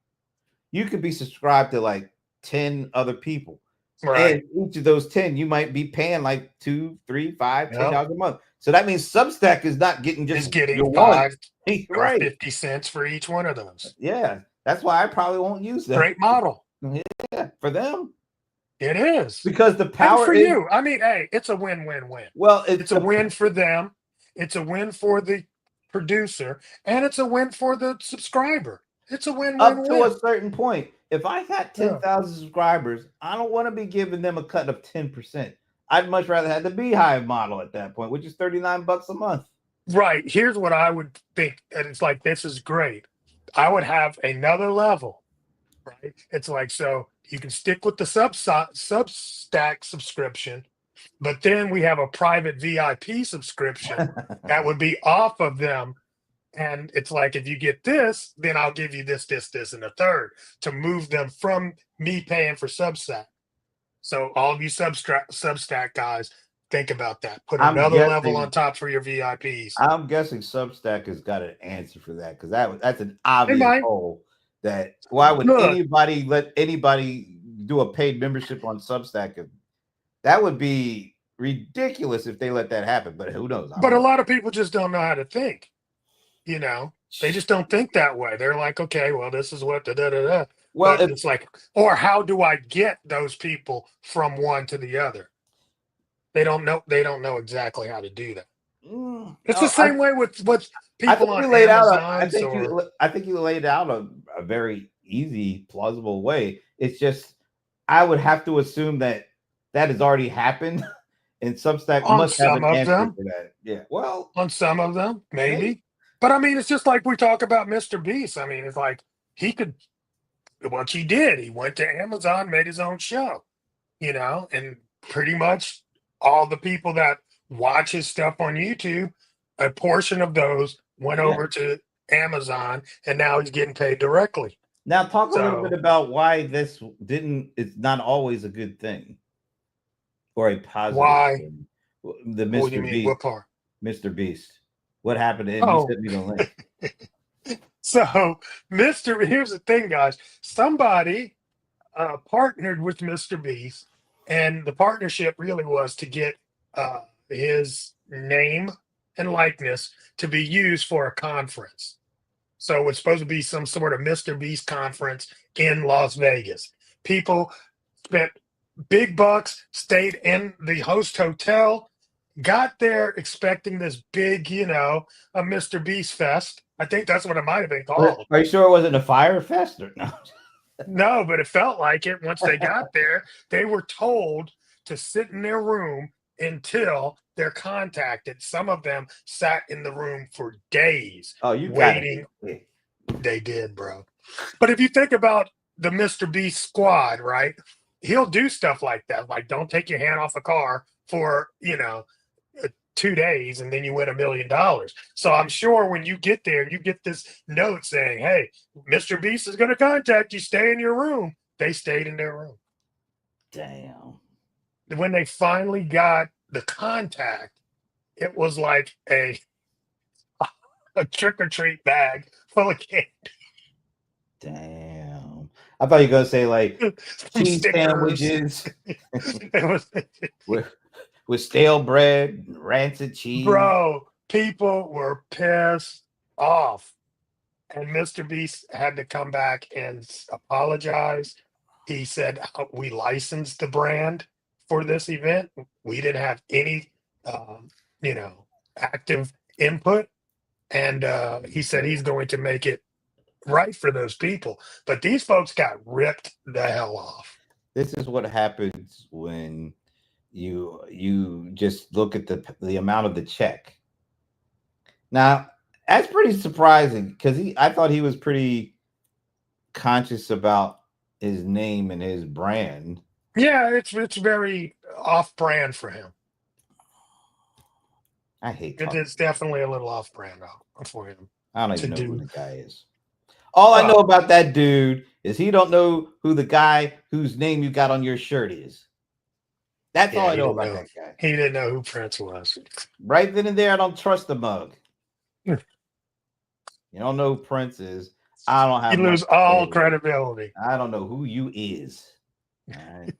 Speaker 1: you could be subscribed to like 10 other people. And
Speaker 2: Right.
Speaker 1: each of those 10, you might be paying like $2, $3, $5,
Speaker 2: Yep.
Speaker 1: $10 a month. So that means Substack is not getting
Speaker 2: Is
Speaker 1: just
Speaker 2: getting
Speaker 1: your one.
Speaker 2: 5 or
Speaker 1: Right.
Speaker 2: 50 cents for each one of those.
Speaker 1: Yeah. That's why I probably won't use that.
Speaker 2: Great model.
Speaker 1: Yeah, for them.
Speaker 2: It is.
Speaker 1: Because the
Speaker 2: And
Speaker 1: power
Speaker 2: for
Speaker 1: is
Speaker 2: you. I mean, hey, it's a win-win-win.
Speaker 1: well,
Speaker 2: It's a win for them. It's a win for the producer, and it's a win for the subscriber. It's a
Speaker 1: up to
Speaker 2: win-win-win.
Speaker 1: a certain point. If I got
Speaker 2: Yeah.
Speaker 1: 10,000 subscribers, I don't want to be giving them a cut of 10%. I'd much rather have the Beehive model at that point, which is $39 a month.
Speaker 2: Right. Here's what I would think. And it's like, this is great. I would have another level, right? It's like, so you can stick with the Substack subscription, but then we have a private VIP subscription that would be off of them. And it's like, if you get this, then I'll give you this, this, and a third to move them from me paying for Substack. So all of you Substack guys, think about that. Put
Speaker 1: I'm
Speaker 2: another level on
Speaker 1: guessing
Speaker 2: top for your VIPs.
Speaker 1: I'm guessing Substack has got an answer for that because that's an
Speaker 2: They
Speaker 1: obvious
Speaker 2: might.
Speaker 1: hole. That why would
Speaker 2: Look,
Speaker 1: anybody let anybody do a paid membership on Substack? That would be ridiculous if they let that happen. But who knows? I
Speaker 2: but
Speaker 1: don't
Speaker 2: a
Speaker 1: know.
Speaker 2: lot of people just don't know how to think. They just don't think that way. They're like, okay, well, this is what da da da da.
Speaker 1: Well,
Speaker 2: But it's like, or how do I get those people from one to the other? They don't know. They don't know exactly how to do that. It's the same way with
Speaker 1: I
Speaker 2: people
Speaker 1: think
Speaker 2: on
Speaker 1: you laid out.
Speaker 2: Amazon's or
Speaker 1: I think you laid out a very easy, plausible way. It's just I would have to assume that has already happened, and Substack
Speaker 2: on
Speaker 1: must have
Speaker 2: some
Speaker 1: an
Speaker 2: of
Speaker 1: answer
Speaker 2: them.
Speaker 1: for that. Yeah. Well,
Speaker 2: On some of them,
Speaker 1: maybe.
Speaker 2: maybe. But I mean, it's just like we talk about Mr. Beast. I mean, it's like he could, what he did. He went to Amazon, made his own show, and pretty much all the people that watch his stuff on YouTube, a portion of those went
Speaker 1: Yeah.
Speaker 2: over to Amazon, and now he's getting paid directly.
Speaker 1: Now talk a little bit
Speaker 2: So
Speaker 1: about why this didn't. It's not always a good thing or a positive
Speaker 2: why?
Speaker 1: thing. The
Speaker 2: What do you
Speaker 1: Mr.
Speaker 2: mean?
Speaker 1: Beast,
Speaker 2: What part?
Speaker 1: Mr. Beast. What happened to him? You
Speaker 2: Oh,
Speaker 1: sent me the link.
Speaker 2: so Mr. Here's the thing, guys. Somebody partnered with Mr. Beast, and the partnership really was to get his name and likeness to be used for a conference. So it's supposed to be some sort of Mr. Beast conference in Las Vegas. People spent big bucks, stayed in the host hotel, got there expecting this big, a Mr. Beast fest. I think that's what it might have been called.
Speaker 1: Are you sure it wasn't a fire fest or no?
Speaker 2: No, but it felt like it. Once they got there, they were told to sit in their room until they're contacted. Some of them sat in the room for days
Speaker 1: Oh, you got
Speaker 2: waiting.
Speaker 1: it.
Speaker 2: They did, bro. But if you think about the Mr. Beast squad, right? He'll do stuff like that. Like, don't take your hand off a car for, 2 days and then you win $1 million. So I'm sure when you get there, you get this note saying, hey, Mr. Beast is going to contact you. Stay in your room. They stayed in their room.
Speaker 1: Damn.
Speaker 2: When they finally got the contact, it was like a trick or treat bag full of candy.
Speaker 1: Damn. I thought you were gonna say like
Speaker 2: Some
Speaker 1: cheese
Speaker 2: stickers.
Speaker 1: sandwiches
Speaker 2: It was,
Speaker 1: with stale bread, rancid cheese.
Speaker 2: bro, people were pissed off. And Mr. Beast had to come back and apologize. He said, we licensed the brand for this event. We didn't have any, active input. And he said he's going to make it right for those people. But these folks got ripped the hell off.
Speaker 1: This is what happens when you just look at the amount of the check. Now, that's pretty surprising because I thought he was pretty conscious about his name and his brand.
Speaker 2: Yeah, it's very off brand for him.
Speaker 1: I hate
Speaker 2: It's definitely a little off brand for him.
Speaker 1: I don't even know who the guy is. All I know about that dude is he don't know who the guy whose name you got on your shirt is. That's all I know about that guy.
Speaker 2: He didn't know who Prince was.
Speaker 1: Right then and there, I don't trust the mug. You don't know who Prince is. I don't have.
Speaker 2: You lose all credibility.
Speaker 1: I don't know who you is. Right.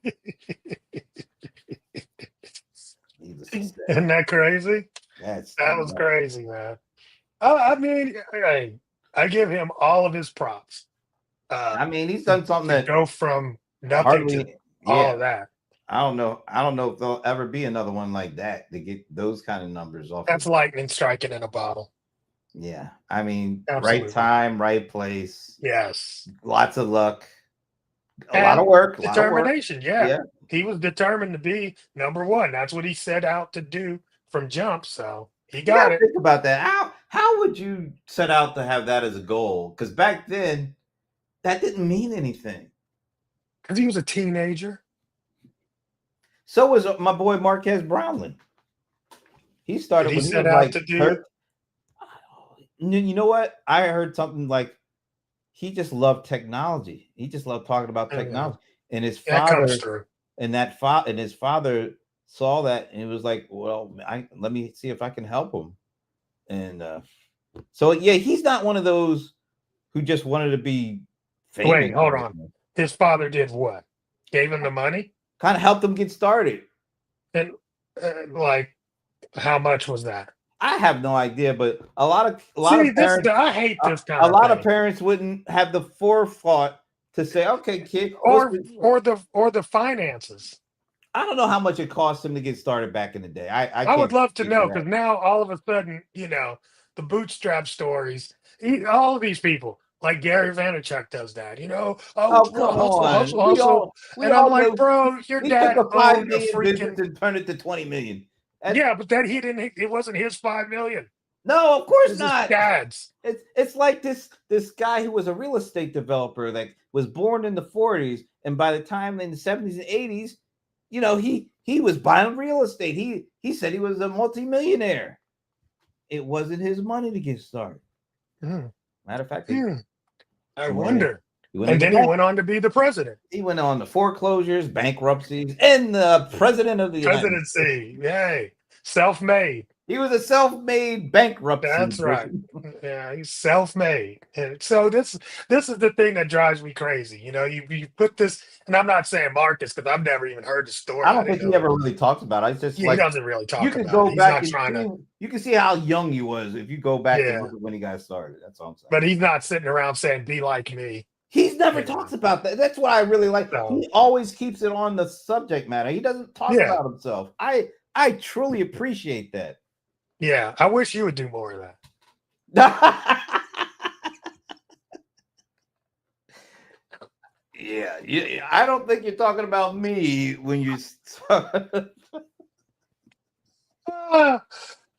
Speaker 2: Isn't that crazy? That was crazy, man. I mean, hey, I give him all of his props.
Speaker 1: I mean, he's done something that
Speaker 2: go from nothing to all of that.
Speaker 1: I don't know if there'll ever be another one like that to get those kind of numbers off.
Speaker 2: That's lightning striking in a bottle.
Speaker 1: Yeah, I mean,
Speaker 2: Absolutely.
Speaker 1: Right time, right place.
Speaker 2: Yes,
Speaker 1: lots of luck, a lot of work,
Speaker 2: determination. Yeah, he was determined to be number one. That's what he set out to do from jump. So he got it.
Speaker 1: Think about that. How would you set out to have that as a goal? Because back then, that didn't mean anything.
Speaker 2: Because he was a teenager.
Speaker 1: So was my boy Marquez Brownlee. He started when he was like 30. You know what? I heard something like he just loved technology. He just loved talking about technology. And his father and his father saw that and it was like, well, let me see if I can help him. And so yeah, he's not one of those who just wanted to be famous.
Speaker 2: Wait, hold on. His father did what? Gave him the money?
Speaker 1: Kind of helped him get started.
Speaker 2: And like, how much was that?
Speaker 1: I have no idea, but a lot of parents,
Speaker 2: I hate this kind
Speaker 1: of a lot of parents wouldn't have the forethought to say, "Okay, kid,"
Speaker 2: or the finances.
Speaker 1: I don't know how much it cost him to get started back in the day.
Speaker 2: I would love to know because now all of a sudden, the bootstrap stories. All of these people, like Gary Vaynerchuk does that. Hustle. And I'm like, bro, your dad
Speaker 1: took a $5
Speaker 2: million
Speaker 1: and turned it to 20 million.
Speaker 2: Yeah, but then he didn't. It wasn't his $5 million.
Speaker 1: No, of course not.
Speaker 2: Dad's.
Speaker 1: It's like this guy who was a real estate developer that was born in the 40s, and by the time in the 70s and 80s, he was buying real estate. He said he was a multimillionaire. It wasn't his money to get started.
Speaker 2: Mm.
Speaker 1: Matter of fact,
Speaker 2: I wonder.
Speaker 1: And
Speaker 2: then he went on to be the president.
Speaker 1: He went on to foreclosures, bankruptcies, and the president of the United States.
Speaker 2: Presidency. Yay. Self-made.
Speaker 1: He was a self-made bankruptcy.
Speaker 2: That's right. Yeah, he's self-made. And so this is the thing that drives me crazy. You put this, and I'm not saying Marcus because I've never even heard the story.
Speaker 1: I don't think he ever really talks about it. It's just
Speaker 2: he doesn't really talk about it.
Speaker 1: Go back you can see how young he was if you go back and look at when he got started. That's all I'm saying.
Speaker 2: But he's not sitting around saying, be like me.
Speaker 1: He's never talks about that. That's what I really like. No. He always keeps it on the subject matter. He doesn't talk about himself. I truly appreciate that.
Speaker 2: Yeah, I wish you would do more of that.
Speaker 1: Yeah, I don't think you're talking about me when you.
Speaker 2: Oh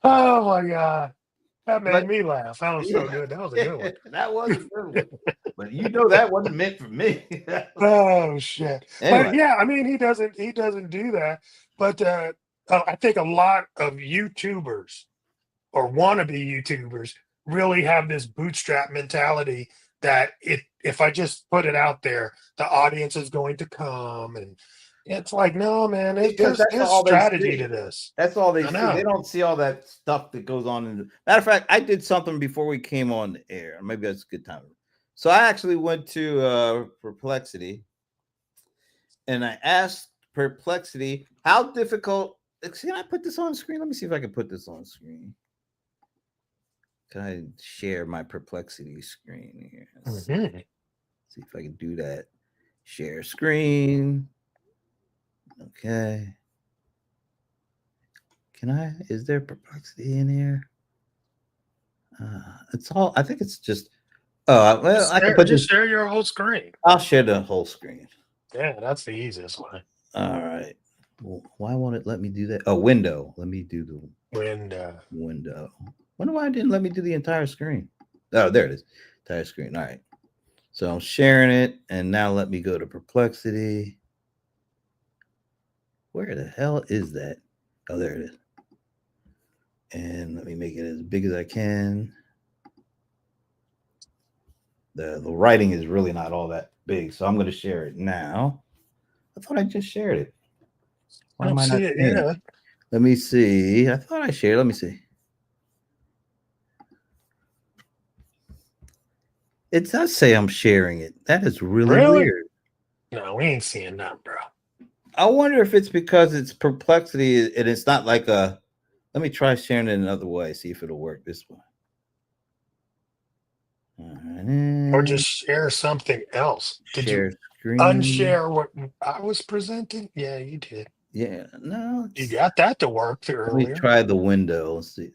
Speaker 2: my God. That made me laugh. That was so good. That was a good one.
Speaker 1: That was a good one. But that wasn't meant for me.
Speaker 2: Oh shit.
Speaker 1: Anyway.
Speaker 2: But yeah, I mean he doesn't do that. But I think a lot of YouTubers or wannabe YouTubers really have this bootstrap mentality that if I just put it out there, the audience is going to come, and it's like, no, man, there's strategy to this.
Speaker 1: That's all they see. They don't see all that stuff that goes on. Matter of fact, I did something before we came on the air. Maybe that's a good time. So I actually went to Perplexity, and I asked Perplexity how difficult. Can I put this on screen? Let me see if I can put this on screen. Can I share my Perplexity screen here?
Speaker 2: Mm-hmm.
Speaker 1: See if I can do that. Share screen. Okay. Can I? Is there Perplexity in here? It's all. I think it's just. Oh, well, I can
Speaker 2: just share your whole screen.
Speaker 1: I'll share the whole screen.
Speaker 2: Yeah, that's the easiest way.
Speaker 1: All right. Well, why won't it let me do that? Oh, window. Let me do the window. Wonder why it didn't let me do the entire screen. Oh, there it is. Entire screen. All right. So I'm sharing it, and now let me go to Perplexity. Where the hell is that? Oh, there it is. And let me make it as big as I can. The writing is really not all that big, so I'm going to share it now. I thought I just shared it.
Speaker 2: Why am I not seeing it?
Speaker 1: Let me see. I thought I shared. Let me see. It does say I'm sharing it. That is really weird.
Speaker 2: No, we ain't seeing that, bro.
Speaker 1: I wonder if it's because it's Perplexity and it's not like a. Let me try sharing it another way. See if it'll work this way.
Speaker 2: Or just share something else. Did you
Speaker 1: screen.
Speaker 2: Unshare what I was presenting? Yeah, you did.
Speaker 1: Yeah, no.
Speaker 2: You got that to work through earlier.
Speaker 1: Let me try the window. See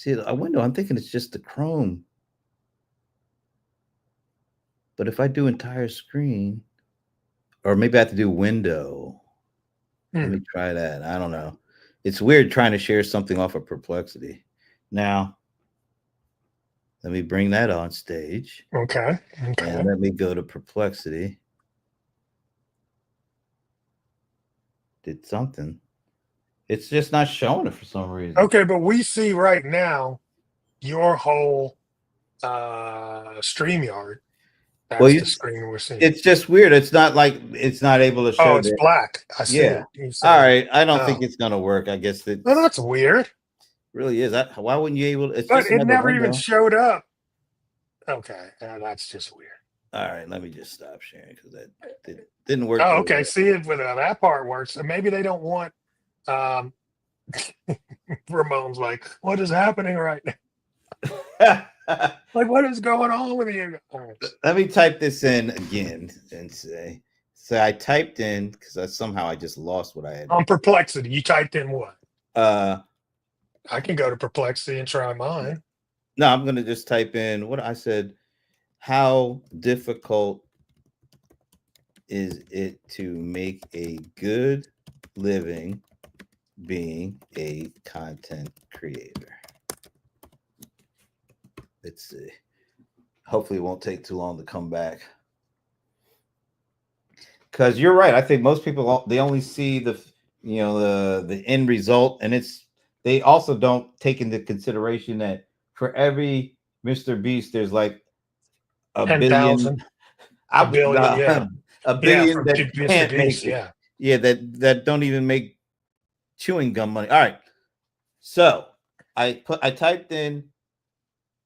Speaker 1: a window. I'm thinking it's just the Chrome. But if I do entire screen, or maybe I have to do window. Let me try that. I don't know. It's weird trying to share something off of Perplexity. Now, let me bring that on stage.
Speaker 2: Okay.
Speaker 1: And let me go to Perplexity. Did something. It's just not showing it for some reason.
Speaker 2: Okay, but we see right now your whole StreamYard. That's the screen we're seeing.
Speaker 1: It's just weird. It's not like it's not able to show.
Speaker 2: Oh, it's black. I see it.
Speaker 1: All right. I don't think it's gonna work. I guess that.
Speaker 2: No, that's weird.
Speaker 1: Really is. Why wouldn't you able? It's
Speaker 2: but it never even showed up. Okay, that's just weird.
Speaker 1: All right, let me just stop sharing because that didn't work.
Speaker 2: Oh, okay. See if that part works. So maybe they don't want. Ramon's like, what is happening right now? Like, what is going on with you?
Speaker 1: Let me type this in again and say. So I typed in because somehow I just lost what I had.
Speaker 2: On Perplexity, you typed in what?
Speaker 1: I
Speaker 2: can go to Perplexity and try mine.
Speaker 1: No, I'm gonna just type in what I said. How difficult is it to make a good living being a content creator? Let's see. Hopefully it won't take too long to come back. Because you're right. I think most people, they only see the end result, and they also don't take into consideration that for every Mr. Beast, there's like a billion,
Speaker 2: 10,000, a billion. Yeah.
Speaker 1: a
Speaker 2: Yeah.
Speaker 1: billion
Speaker 2: From
Speaker 1: that
Speaker 2: Mr.
Speaker 1: can't
Speaker 2: Beast.
Speaker 1: make it.
Speaker 2: Yeah.
Speaker 1: Yeah, that don't even make chewing gum money. All right, so I typed in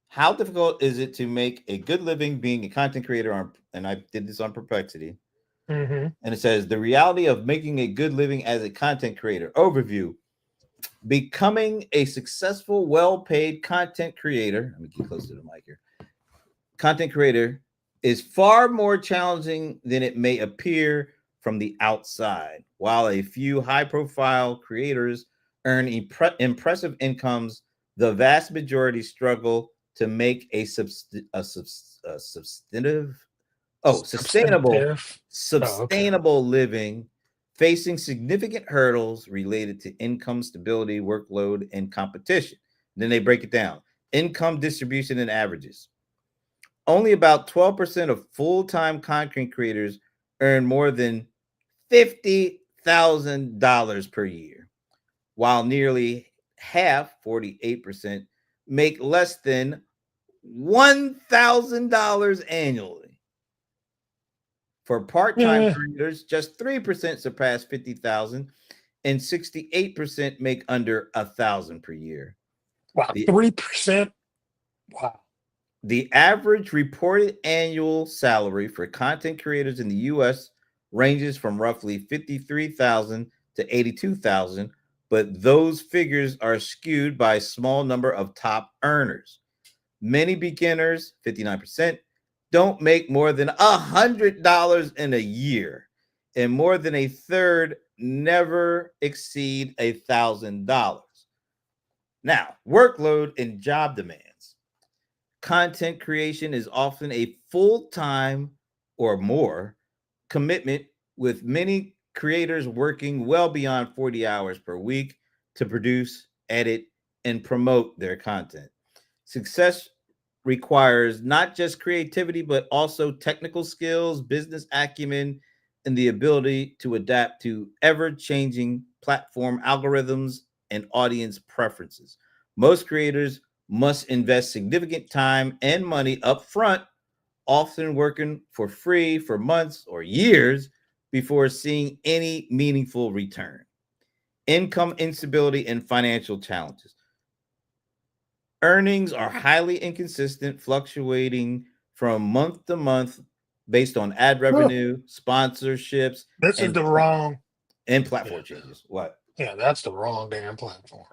Speaker 1: how difficult is it to make a good living being a content creator and I did this on Perplexity.
Speaker 2: Mm-hmm.
Speaker 1: And it says the reality of making a good living as a content creator. Overview. Becoming a successful, well-paid content creator. Let me get close to the mic here. Content creator is far more challenging than it may appear from the outside. While a few high-profile creators earn impressive incomes, the vast majority struggle to make a sustainable
Speaker 2: Substantive. Oh, okay.
Speaker 1: living, facing significant hurdles related to income stability, workload, and competition. Then they break it down. Income distribution and averages. Only about 12% of full-time content creators earn more than $50,000 per year, while nearly half, 48%, make less than $1,000 annually. For part-time
Speaker 2: Yeah.
Speaker 1: creators, just 3% surpass 50,000 and 68% make under 1,000 per year.
Speaker 2: Wow.
Speaker 1: The
Speaker 2: 3%. Wow.
Speaker 1: The average reported annual salary for content creators in the US ranges from roughly 53,000 to 82,000, but those figures are skewed by a small number of top earners. Many beginners, 59%, don't make more than $100 in a year, and more than a third never exceed $1,000. Now, workload and job demands. Content creation is often a full-time or more commitment, with many creators working well beyond 40 hours per week to produce, edit, and promote their content. Success requires not just creativity, but also technical skills, business acumen, and the ability to adapt to ever-changing platform algorithms and audience preferences. Most creators must invest significant time and money up front, often working for free for months or years before seeing any meaningful return. Income instability and financial challenges. Earnings are highly inconsistent, fluctuating from month to month based on ad
Speaker 2: Huh.
Speaker 1: revenue, sponsorships,
Speaker 2: This is
Speaker 1: and
Speaker 2: the wrong. Yeah.
Speaker 1: platform changes. What?
Speaker 2: Yeah. That's the wrong damn platform.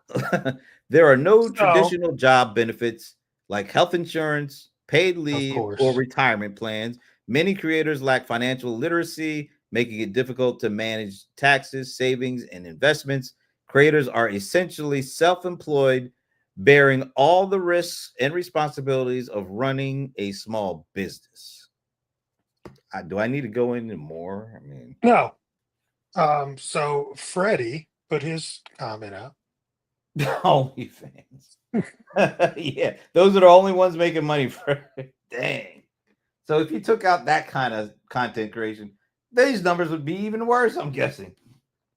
Speaker 1: There are no
Speaker 2: So,
Speaker 1: traditional job benefits like health insurance, paid
Speaker 2: of
Speaker 1: leave, or
Speaker 2: course.
Speaker 1: retirement plans. Many creators lack financial literacy, making it difficult to manage taxes, savings, and investments. Creators are essentially self employed, bearing all the risks and responsibilities of running a small business. Do I need to go into more? I mean,
Speaker 2: No. So Freddie put his comment out.
Speaker 1: OnlyFans. Yeah, those are the only ones making money for dang. So if you took out that kind of content creation, these numbers would be even worse, I'm guessing.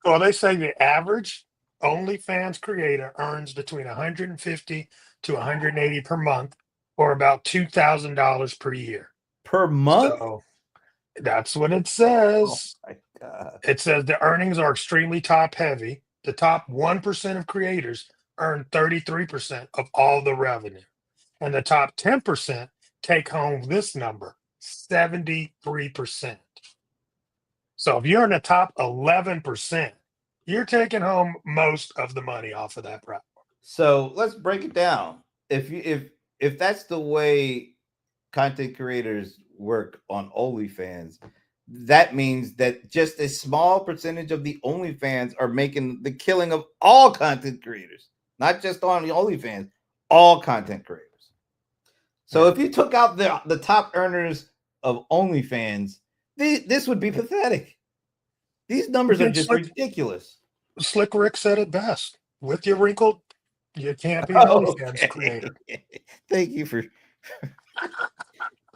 Speaker 2: Well, they say the average OnlyFans creator earns between 150 to 180 per month, or about $2,000 per year.
Speaker 1: Per month?
Speaker 2: So that's what it
Speaker 1: Oh
Speaker 2: says.
Speaker 1: my god.
Speaker 2: It says the earnings are extremely top heavy. The top 1% of creators earn 33% of all the revenue. And the top 10% take home this number, 73%. So if you're in the top 11%, you're taking home most of the money off of that platform.
Speaker 1: So let's break it down. If that's the way content creators work on OnlyFans, that means that just a small percentage of the OnlyFans are making the killing of all content creators, not just on the OnlyFans, all content creators. So
Speaker 2: Yeah.
Speaker 1: if you took out the top earners of OnlyFans, this would be pathetic. These numbers are
Speaker 2: Again,
Speaker 1: just ridiculous.
Speaker 2: Slick Rick said it best. With your wrinkled, you can't be an OnlyFans
Speaker 1: Okay.
Speaker 2: creator.
Speaker 1: Thank you for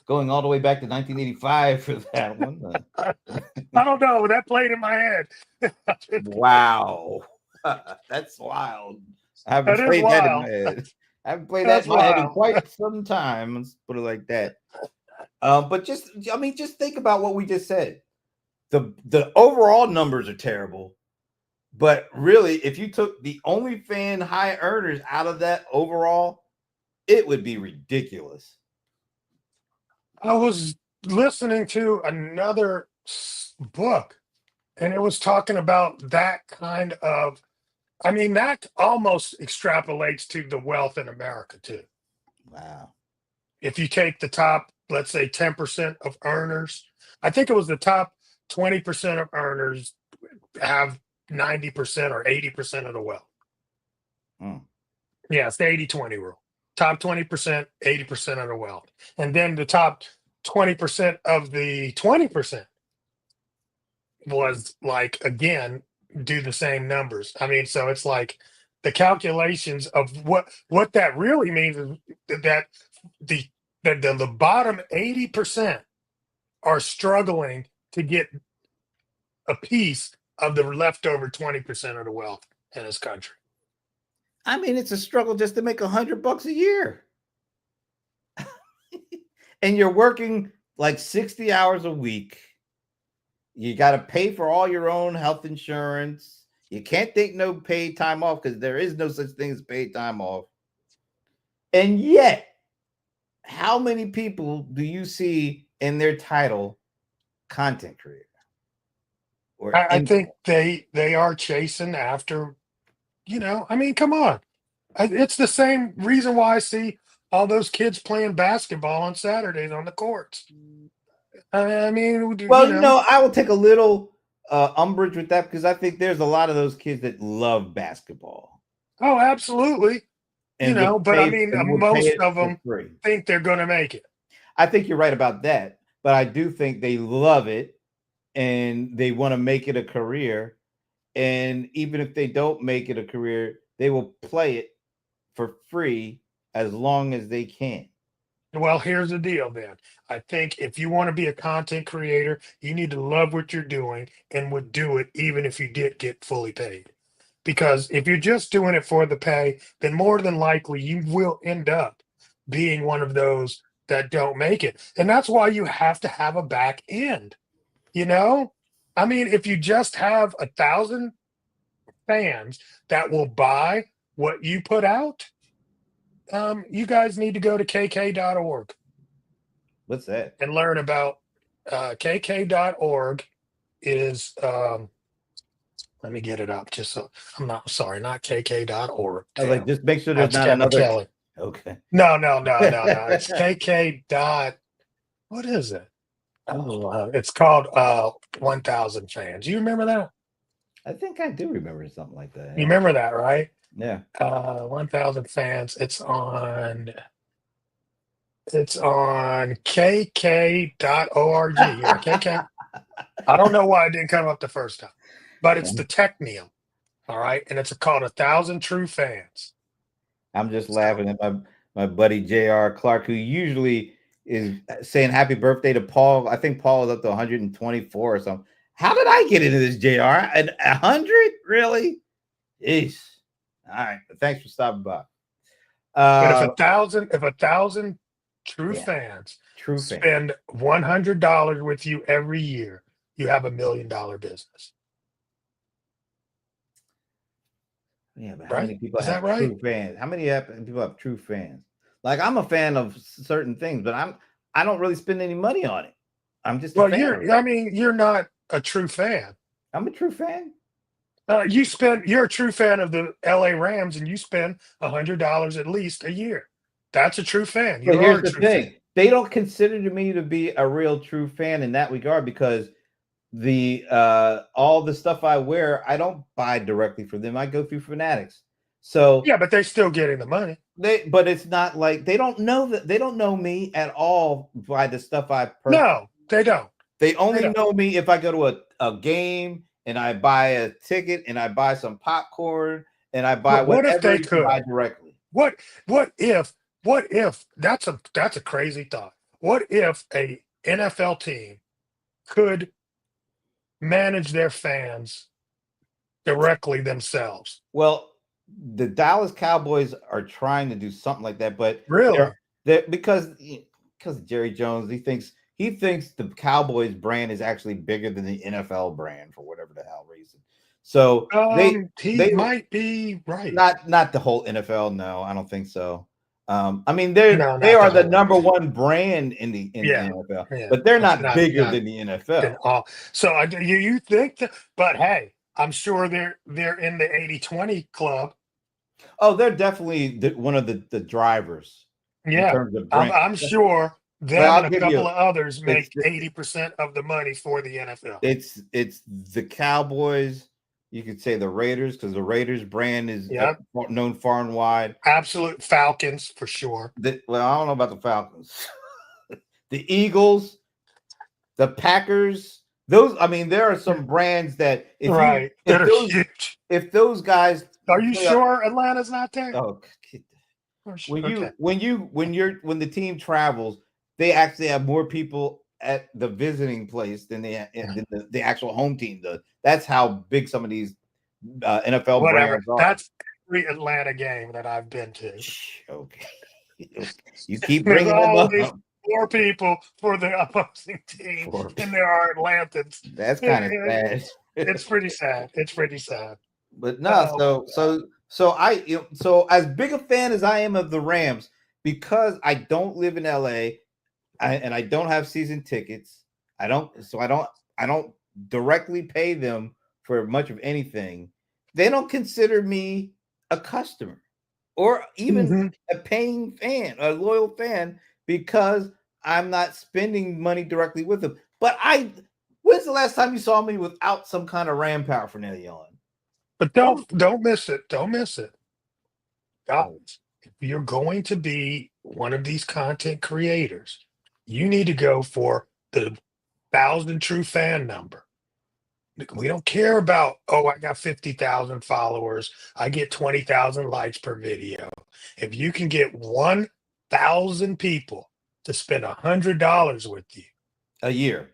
Speaker 1: going all the way back to 1985 for that one.
Speaker 2: I don't know. That played in my head.
Speaker 1: Wow. That's wild. I haven't
Speaker 2: That is
Speaker 1: played that in
Speaker 2: wild.
Speaker 1: my head. I haven't played that
Speaker 2: That's
Speaker 1: in my head in
Speaker 2: wild.
Speaker 1: quite some time. Let's put it like that. But just think about what we just said. The overall numbers are terrible. But really, if you took the OnlyFans high earners out of that overall, it would be ridiculous.
Speaker 2: I was listening to another book, and it was talking about that kind of. I mean, that almost extrapolates to the wealth in America too.
Speaker 1: Wow.
Speaker 2: If you take the top, let's say 10% of earners, I think it was the top 20% of earners have 90% or 80% of the wealth.
Speaker 1: Hmm.
Speaker 2: Yeah, it's the 80-20 rule. Top 20%, 80% of the wealth. And then the top 20% of the 20% was like, again, do the same numbers. I mean, so it's like the calculations of what that really means is that the the bottom 80% are struggling to get a piece of the leftover 20% of the wealth in this country.
Speaker 1: I mean, it's a struggle just to make $100 a year. And you're working like 60 hours a week. You got to pay for all your own health insurance. You can't take no paid time off because there is no such thing as paid time off. And yet, how many people do you see in their title content creator? Or
Speaker 2: I think they are chasing after, I mean, come on. It's the same reason why I see all those kids playing basketball on Saturdays on the courts. I mean,
Speaker 1: well, I will take a little umbrage with that because I think there's a lot of those kids that love basketball.
Speaker 2: Oh, absolutely.
Speaker 1: And
Speaker 2: But I mean, most of them think they're going to make it.
Speaker 1: I think you're right about that. But I do think they love it and they want to make it a career. And even if they don't make it a career, they will play it for free as long as they can.
Speaker 2: Well, here's the deal then. I think if you want to be a content creator, you need to love what you're doing and would do it even if you did get fully paid. Because if you're just doing it for the pay, then more than likely you will end up being one of those that don't make it. And that's why you have to have a back end. I mean, if you just have 1,000 fans that will buy what you put out, you guys need to go to kk.org.
Speaker 1: What's that?
Speaker 2: And learn about kk.org is let me get it up just so I'm not sorry, not kk.org.
Speaker 1: I was like, just make sure there's not another
Speaker 2: Kelly.
Speaker 1: Okay.
Speaker 2: No. It's kk dot what is it? Oh, it's called 1,000 fans. You remember that?
Speaker 1: I think I do remember something like that.
Speaker 2: You remember that, right?
Speaker 1: Yeah.
Speaker 2: 1,000 fans. It's on kk.org. Yeah, KK. I don't know why it didn't come up the first time, but it's the Technium. All right. And it's called 1,000 True Fans.
Speaker 1: I'm just laughing at my buddy J.R. Clark, who usually is saying happy birthday to Paul. I think Paul is up to 124 or something. How did I get into this, JR? 100? Really? Jeez. All right. Thanks for stopping by.
Speaker 2: But if 1,000 true fans spend $100 with you every year, you have $1 million business.
Speaker 1: Yeah, but how many people have true fans? How many people have true fans? Like, I'm a fan of certain things, but I don't really spend any money on it. I'm just
Speaker 2: you're not a true fan.
Speaker 1: I'm a true fan.
Speaker 2: You're a true fan of the LA Rams, and you spend $100 at least a year. That's a true fan.
Speaker 1: But here's the thing: they don't consider me to be a real true fan in that regard because the all the stuff I wear, I don't buy directly from them. I go through Fanatics. So
Speaker 2: yeah, but they're still getting the money.
Speaker 1: But it's not like they don't know me at all by the stuff I purchase.
Speaker 2: No, they don't.
Speaker 1: They only know me if I go to a game and I buy a ticket and I buy some popcorn and I buy whatever
Speaker 2: if they could
Speaker 1: buy directly.
Speaker 2: What if that's a crazy thought. What if a NFL team could manage their fans directly themselves?
Speaker 1: Well, the Dallas Cowboys are trying to do something like that, but
Speaker 2: Really?
Speaker 1: they're because Jerry Jones, he thinks the Cowboys brand is actually bigger than the NFL brand for whatever the hell reason. So
Speaker 2: He
Speaker 1: they
Speaker 2: might be right.
Speaker 1: not the whole NFL. No, I don't think so. I mean,
Speaker 2: No,
Speaker 1: they
Speaker 2: not the
Speaker 1: are the
Speaker 2: whole
Speaker 1: number
Speaker 2: NFL.
Speaker 1: one brand in the
Speaker 2: Yeah,
Speaker 1: NFL,
Speaker 2: yeah,
Speaker 1: but they're
Speaker 2: but
Speaker 1: not bigger than the
Speaker 2: than
Speaker 1: NFL.
Speaker 2: all. So you think that, but hey, I'm sure they're in the 80-20 club.
Speaker 1: Oh, they're definitely one of the drivers in
Speaker 2: Yeah,
Speaker 1: terms of
Speaker 2: I'm
Speaker 1: brand.
Speaker 2: I'm sure
Speaker 1: But
Speaker 2: them and
Speaker 1: I'll
Speaker 2: a
Speaker 1: give you
Speaker 2: couple of others
Speaker 1: it's
Speaker 2: make 80% of the money for the NFL.
Speaker 1: it's the Cowboys. You could say the Raiders because the Raiders brand is
Speaker 2: Yeah,
Speaker 1: known far and wide.
Speaker 2: absolute Falcons for sure.
Speaker 1: Well, I don't know about the Falcons, the Eagles, the Packers. Those, I mean, there are some brands that
Speaker 2: Right, that are huge.
Speaker 1: if those guys
Speaker 2: Are you
Speaker 1: play up,
Speaker 2: sure Atlanta's not there?
Speaker 1: oh,
Speaker 2: Okay.
Speaker 1: when the team travels, they actually have more people at the visiting place than the actual home team does. That's how big some of these NFL
Speaker 2: Whatever.
Speaker 1: brands are.
Speaker 2: That's every Atlanta game that I've been to.
Speaker 1: Okay, you keep
Speaker 2: There's
Speaker 1: bringing them
Speaker 2: always
Speaker 1: up.
Speaker 2: more people for the opposing team than there are Atlantans.
Speaker 1: That's kind of sad.
Speaker 2: It's pretty sad. It's pretty sad.
Speaker 1: But no,
Speaker 2: Oh,
Speaker 1: so as big a fan as I am of the Rams, because I don't live in LA and I don't have season tickets, I don't directly pay them for much of anything. They don't consider me a customer or even a paying fan, a loyal fan, because I'm not spending money directly with them. But when's the last time you saw me without some kind of Ram paraphernalia on?
Speaker 2: But don't miss it. Don't miss it. Guys, if you're going to be one of these content creators, you need to go for the 1,000 true fan number. We don't care about, oh, I got 50,000 followers. I get 20,000 likes per video. If you can get 1,000 people to spend $100 with you
Speaker 1: A year.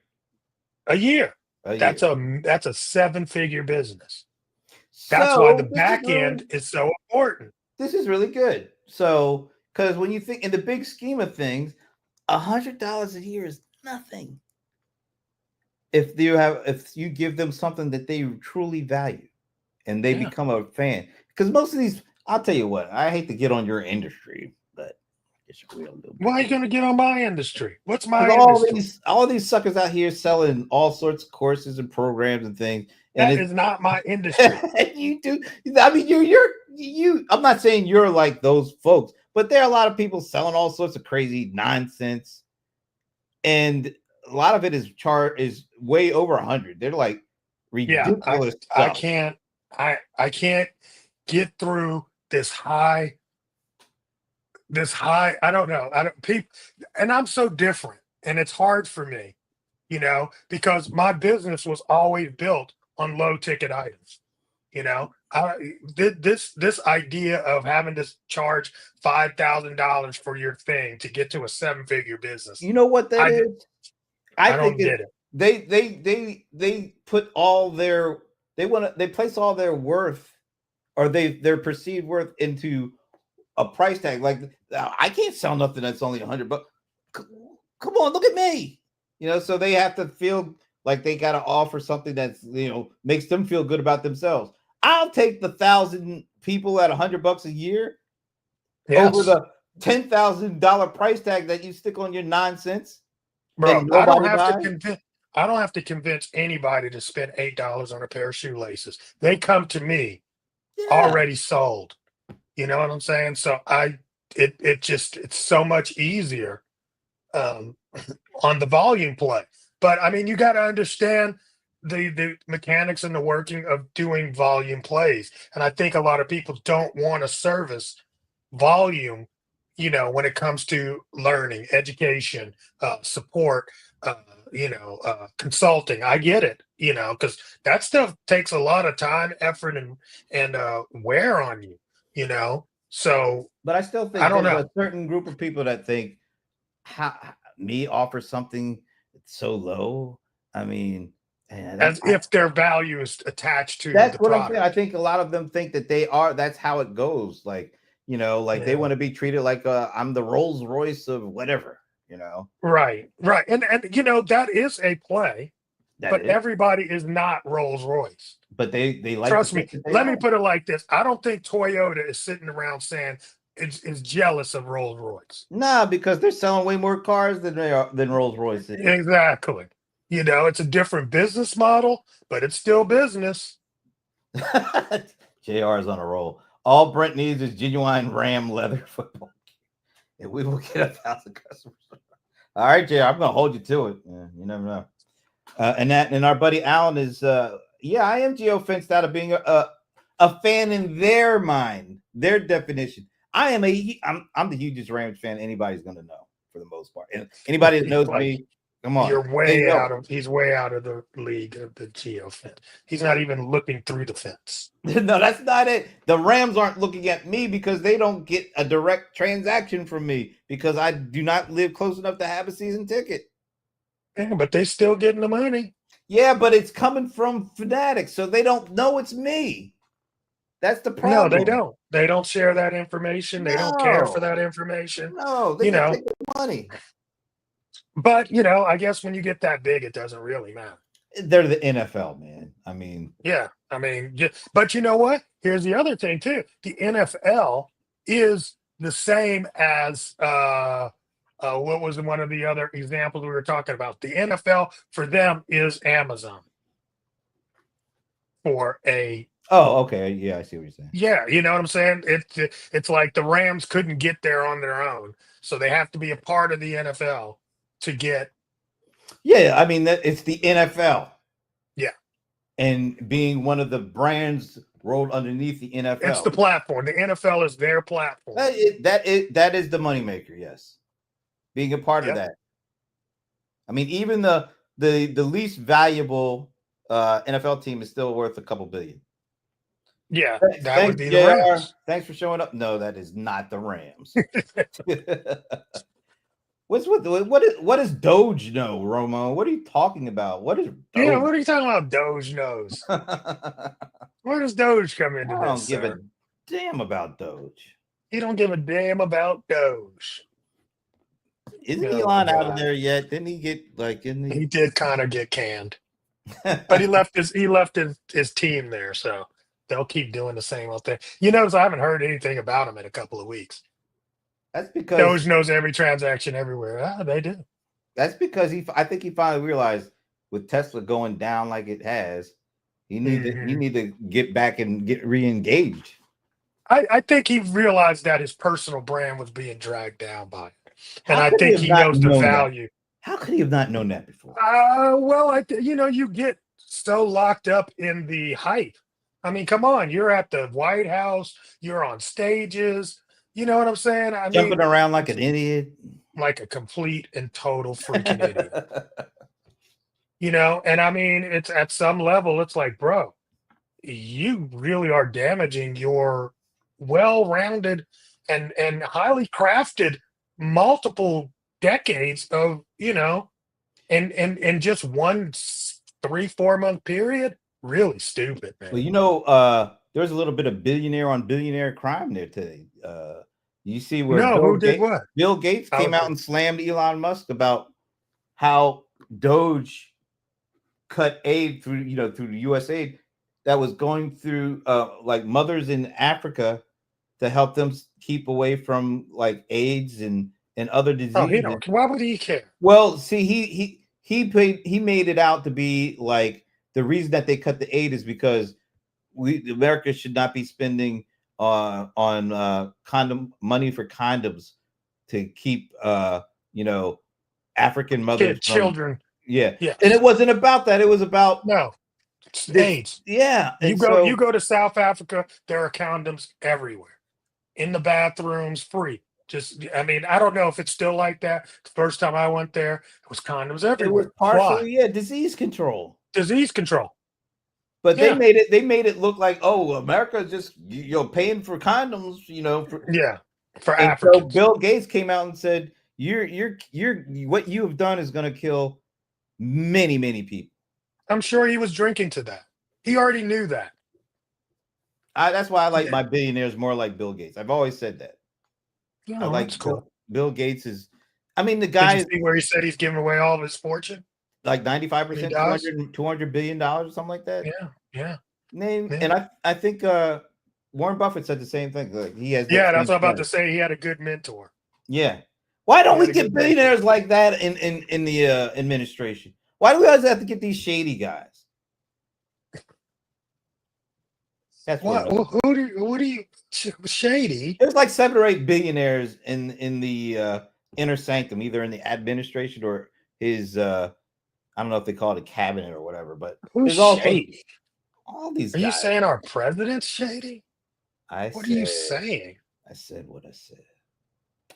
Speaker 2: that's a seven-figure business. That's why the back end is so important.
Speaker 1: This is really good. So, because when you think in the big scheme of things, $100 a year is nothing. If you give them something that they truly value and they become a fan. Because most of these, I'll tell you what, I hate to get on your industry, but it's real.
Speaker 2: Why are you going to get on my industry? What's my industry?
Speaker 1: All these suckers out here selling all sorts of courses and programs and things.
Speaker 2: That is not my industry.
Speaker 1: You do. I mean, you. I'm not saying you're like those folks, but there are a lot of people selling all sorts of crazy nonsense, and a lot of it is way over 100. They're like ridiculous.
Speaker 2: I can't get through this high. I don't know. And I'm so different, and it's hard for me, because my business was always built on low ticket items. This idea of having to charge $5,000 for your thing to get to a seven-figure business.
Speaker 1: You know what that is?
Speaker 2: I don't get it.
Speaker 1: They put all their they place all their worth or their perceived worth into a price tag. Like, I can't sell nothing that's only $100, but come on, look at me. So they have to feel like they got to offer something that's makes them feel good about themselves. I'll take the 1,000 people at $100 a year over the $10,000 price tag that you stick on your nonsense.
Speaker 2: Bro, I don't have to convince anybody to spend $8 on a pair of shoelaces. They come to me already sold. You know what I'm saying? So it's so much easier on the volume play. But I mean, you got to understand the mechanics and the working of doing volume plays. And I think a lot of people don't want to service volume, when it comes to learning, education, support, consulting. I get it, because that stuff takes a lot of time, effort, and wear on you, So,
Speaker 1: but I still think
Speaker 2: I don't know.
Speaker 1: A certain group of people that think, how me offer something so low. I mean,
Speaker 2: As if their value is attached to
Speaker 1: that's
Speaker 2: the
Speaker 1: what I'm saying. I
Speaker 2: product.
Speaker 1: think a lot of them think that that's how it goes. Like, like they
Speaker 2: Yeah.
Speaker 1: want to be treated like I'm the Rolls Royce of whatever,
Speaker 2: Right, right. And that is a play,
Speaker 1: that
Speaker 2: but
Speaker 1: is.
Speaker 2: everybody is not Rolls Royce.
Speaker 1: But they like to
Speaker 2: Trust me.
Speaker 1: think that they
Speaker 2: Let me
Speaker 1: are.
Speaker 2: put it like this. I don't think Toyota is sitting around saying is jealous of Rolls Royce.
Speaker 1: Nah, because they're selling way more cars than they are than Rolls Royce is.
Speaker 2: Exactly. It's a different business model, but it's still business.
Speaker 1: JR is on a roll. All Brent needs is genuine Ram leather football, and we will get 1,000 customers. All right, JR, I'm gonna hold you to it. Yeah, you never know. And our buddy Alan is I am geofenced out of being a fan in their mind, their definition. I'm the hugest Rams fan anybody's gonna know for the most part. And anybody that knows me, come on,
Speaker 2: He's way out of the league of the geo fence. He's not even looking through the fence.
Speaker 1: No, that's not it. The Rams aren't looking at me because they don't get a direct transaction from me because I do not live close enough to have a season ticket.
Speaker 2: Yeah, but they still getting the money.
Speaker 1: Yeah, but it's coming from Fanatics, so they don't know it's me. That's the problem.
Speaker 2: No, they don't. They don't share that information. They don't care for that information.
Speaker 1: No, they can take the money.
Speaker 2: But I guess when you get that big, it doesn't really matter.
Speaker 1: They're the NFL, man. I mean,
Speaker 2: yeah. But you know what? Here's the other thing too. The NFL is the same as what was one of the other examples we were talking about? The NFL for them is Amazon for a.
Speaker 1: Oh, okay. Yeah, I see what you're saying.
Speaker 2: Yeah, you know what I'm saying? It's like the Rams couldn't get there on their own, so they have to be a part of the NFL to get.
Speaker 1: Yeah, I mean it's the NFL.
Speaker 2: Yeah,
Speaker 1: and being one of the brands rolled underneath the NFL.
Speaker 2: It's the platform. The NFL is their platform.
Speaker 1: That is the moneymaker. Yes, being a part of that. I mean, even the least valuable NFL team is still worth a couple billion.
Speaker 2: Yeah, that would be the Rams.
Speaker 1: Thanks for showing up. No, that is not the Rams. What does Doge know, Romo? What are you talking about? What is Doge?
Speaker 2: Yeah, what are you talking about? Doge knows. Where does Doge come into this?
Speaker 1: I don't give a damn about Doge.
Speaker 2: You don't give a damn about Doge.
Speaker 1: Isn't Elon out of there yet? Didn't he get
Speaker 2: He did kind of get canned. But he left his team there, so they'll keep doing the same old thing. You notice I haven't heard anything about him in a couple of weeks.
Speaker 1: That's because
Speaker 2: Doge knows every transaction everywhere. They do.
Speaker 1: That's because I think he finally realized with Tesla going down like it has, he need to get back and get re-engaged.
Speaker 2: I think he realized that his personal brand was being dragged down by it. And I think he knows the value.
Speaker 1: How could he have not known that before?
Speaker 2: Well, you get so locked up in the hype. I mean, come on, you're at the White House, you're on stages. You know what I'm saying?
Speaker 1: Jumping around like an idiot.
Speaker 2: Like a complete and total freaking idiot. And I mean, it's at some level, it's like, bro, you really are damaging your well-rounded and highly crafted multiple decades of, and just one 3-4 month period. Really stupid, man.
Speaker 1: Well, there's a little bit of billionaire on billionaire crime there today. You see where Bill Gates came out and slammed Elon Musk about how Doge cut aid through the USAID that was going through like mothers in Africa to help them keep away from like AIDS and other diseases.
Speaker 2: Why would he care?
Speaker 1: Well, see, he made it out to be like the reason that they cut the aid is because America should not be spending on condom money for condoms to keep African mothers
Speaker 2: children.
Speaker 1: Yeah. And it wasn't about that. It was about
Speaker 2: AIDS.
Speaker 1: Yeah.
Speaker 2: You go to South Africa, there are condoms everywhere. In the bathrooms, free. I don't know if it's still like that. The first time I went there, it was condoms everywhere.
Speaker 1: It was partially, disease control.
Speaker 2: But
Speaker 1: they made it look like, oh, America just paying for condoms,
Speaker 2: for Africans.
Speaker 1: So Bill Gates came out and said, you're what you have done is going to kill many, many people.
Speaker 2: I'm sure he was drinking to that. He already knew that.
Speaker 1: That's why I like
Speaker 2: Yeah.
Speaker 1: my billionaires more like Bill Gates. I've always said that. I
Speaker 2: Oh,
Speaker 1: like
Speaker 2: that's cool.
Speaker 1: Bill Gates is. I mean, the
Speaker 2: Did
Speaker 1: guy
Speaker 2: you
Speaker 1: is
Speaker 2: see where he said he's giving away all of his fortune?
Speaker 1: like
Speaker 2: He
Speaker 1: 95%,
Speaker 2: does.
Speaker 1: $200 billion or something like that.
Speaker 2: Yeah.
Speaker 1: Name
Speaker 2: Yeah.
Speaker 1: and I think Warren Buffett said the same thing. Like he has that
Speaker 2: Yeah, that's
Speaker 1: same
Speaker 2: what I'm about to
Speaker 1: sense.
Speaker 2: say. He had a good mentor.
Speaker 1: Yeah. Why don't
Speaker 2: He
Speaker 1: we
Speaker 2: had a
Speaker 1: get
Speaker 2: good mentor.
Speaker 1: billionaires like that in the administration? Why do we always have to get these shady guys? That's
Speaker 2: What? Who do you shady?
Speaker 1: There's like 7 or 8 billionaires in the inner sanctum, either in the administration or his I don't know if they call it a cabinet or whatever, but
Speaker 2: Who's
Speaker 1: there's also
Speaker 2: shady?
Speaker 1: all these
Speaker 2: Are
Speaker 1: guys.
Speaker 2: you saying our president's shady? What are you saying?
Speaker 1: I said what I said.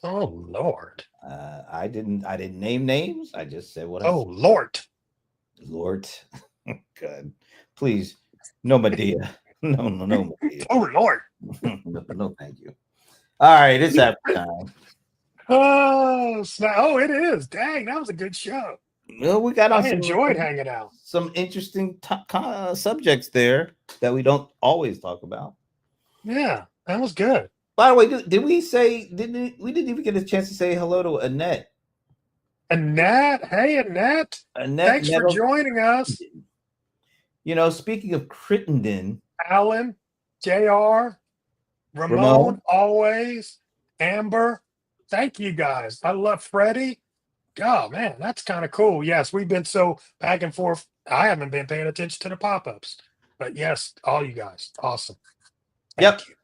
Speaker 2: Oh Lord.
Speaker 1: I didn't name names. I just said what I
Speaker 2: Oh
Speaker 1: said.
Speaker 2: Lord.
Speaker 1: Lord. God. Please. No Medea. No, Medea.
Speaker 2: Oh Lord.
Speaker 1: No, thank you. All right, it's after time.
Speaker 2: Oh snap. Oh, it is. Dang, that was a good show.
Speaker 1: Well, we got on
Speaker 2: I enjoyed hanging out.
Speaker 1: some interesting subjects there that we don't always talk about.
Speaker 2: Yeah, that was good.
Speaker 1: By the way, did we say we didn't even get a chance to say hello to Annette?
Speaker 2: Annette, hey Annette. Thanks for joining us.
Speaker 1: You know, speaking of Crittenden,
Speaker 2: Alan, JR, Ramon, always, Amber. Thank you guys. I love Freddie. Oh man, that's kind of cool. Yes, we've been so back and forth. I haven't been paying attention to the pop-ups, but yes, all you guys, awesome. Thank you.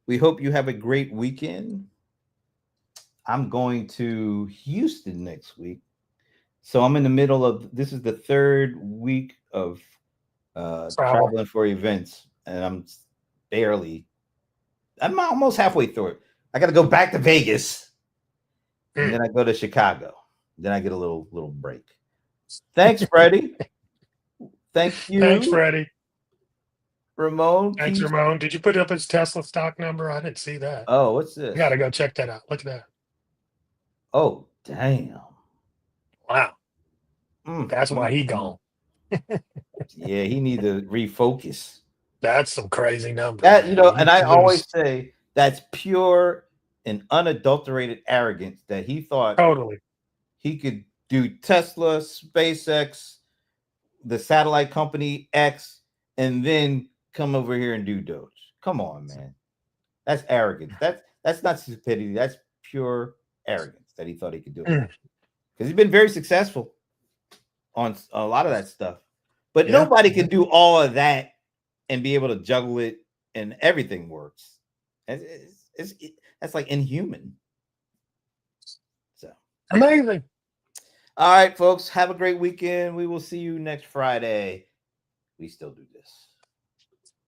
Speaker 1: We hope you have a great weekend. I'm going to Houston next week, so I'm in the middle of this is the 3rd week of traveling for events, and I'm almost halfway through it. I got to go back to Vegas, and then I go to Chicago. Then I get a little break. Thanks, Freddie. Thank you.
Speaker 2: Thanks, Freddie.
Speaker 1: Ramon.
Speaker 2: Thanks, Ramon. Did you put up his Tesla stock number? I didn't see that.
Speaker 1: Oh, what's this?
Speaker 2: I gotta go check that out. Look at that.
Speaker 1: Oh, damn.
Speaker 2: Wow. That's why he gone.
Speaker 1: Yeah, he needs to refocus.
Speaker 2: That's some crazy number.
Speaker 1: That, you know, and I always say that's pure and unadulterated arrogance that he thought
Speaker 2: totally
Speaker 1: he could do Tesla, SpaceX, the satellite company X, and then come over here and do Doge. Come on, man. That's arrogance. That's not stupidity. That's pure arrogance that he thought he could do it. Because he's been very successful on a lot of that stuff. But nobody can do all of that and be able to juggle it and everything works. That's like inhuman. So
Speaker 2: amazing.
Speaker 1: All right, folks. Have a great weekend. We will see you next Friday. We still do this.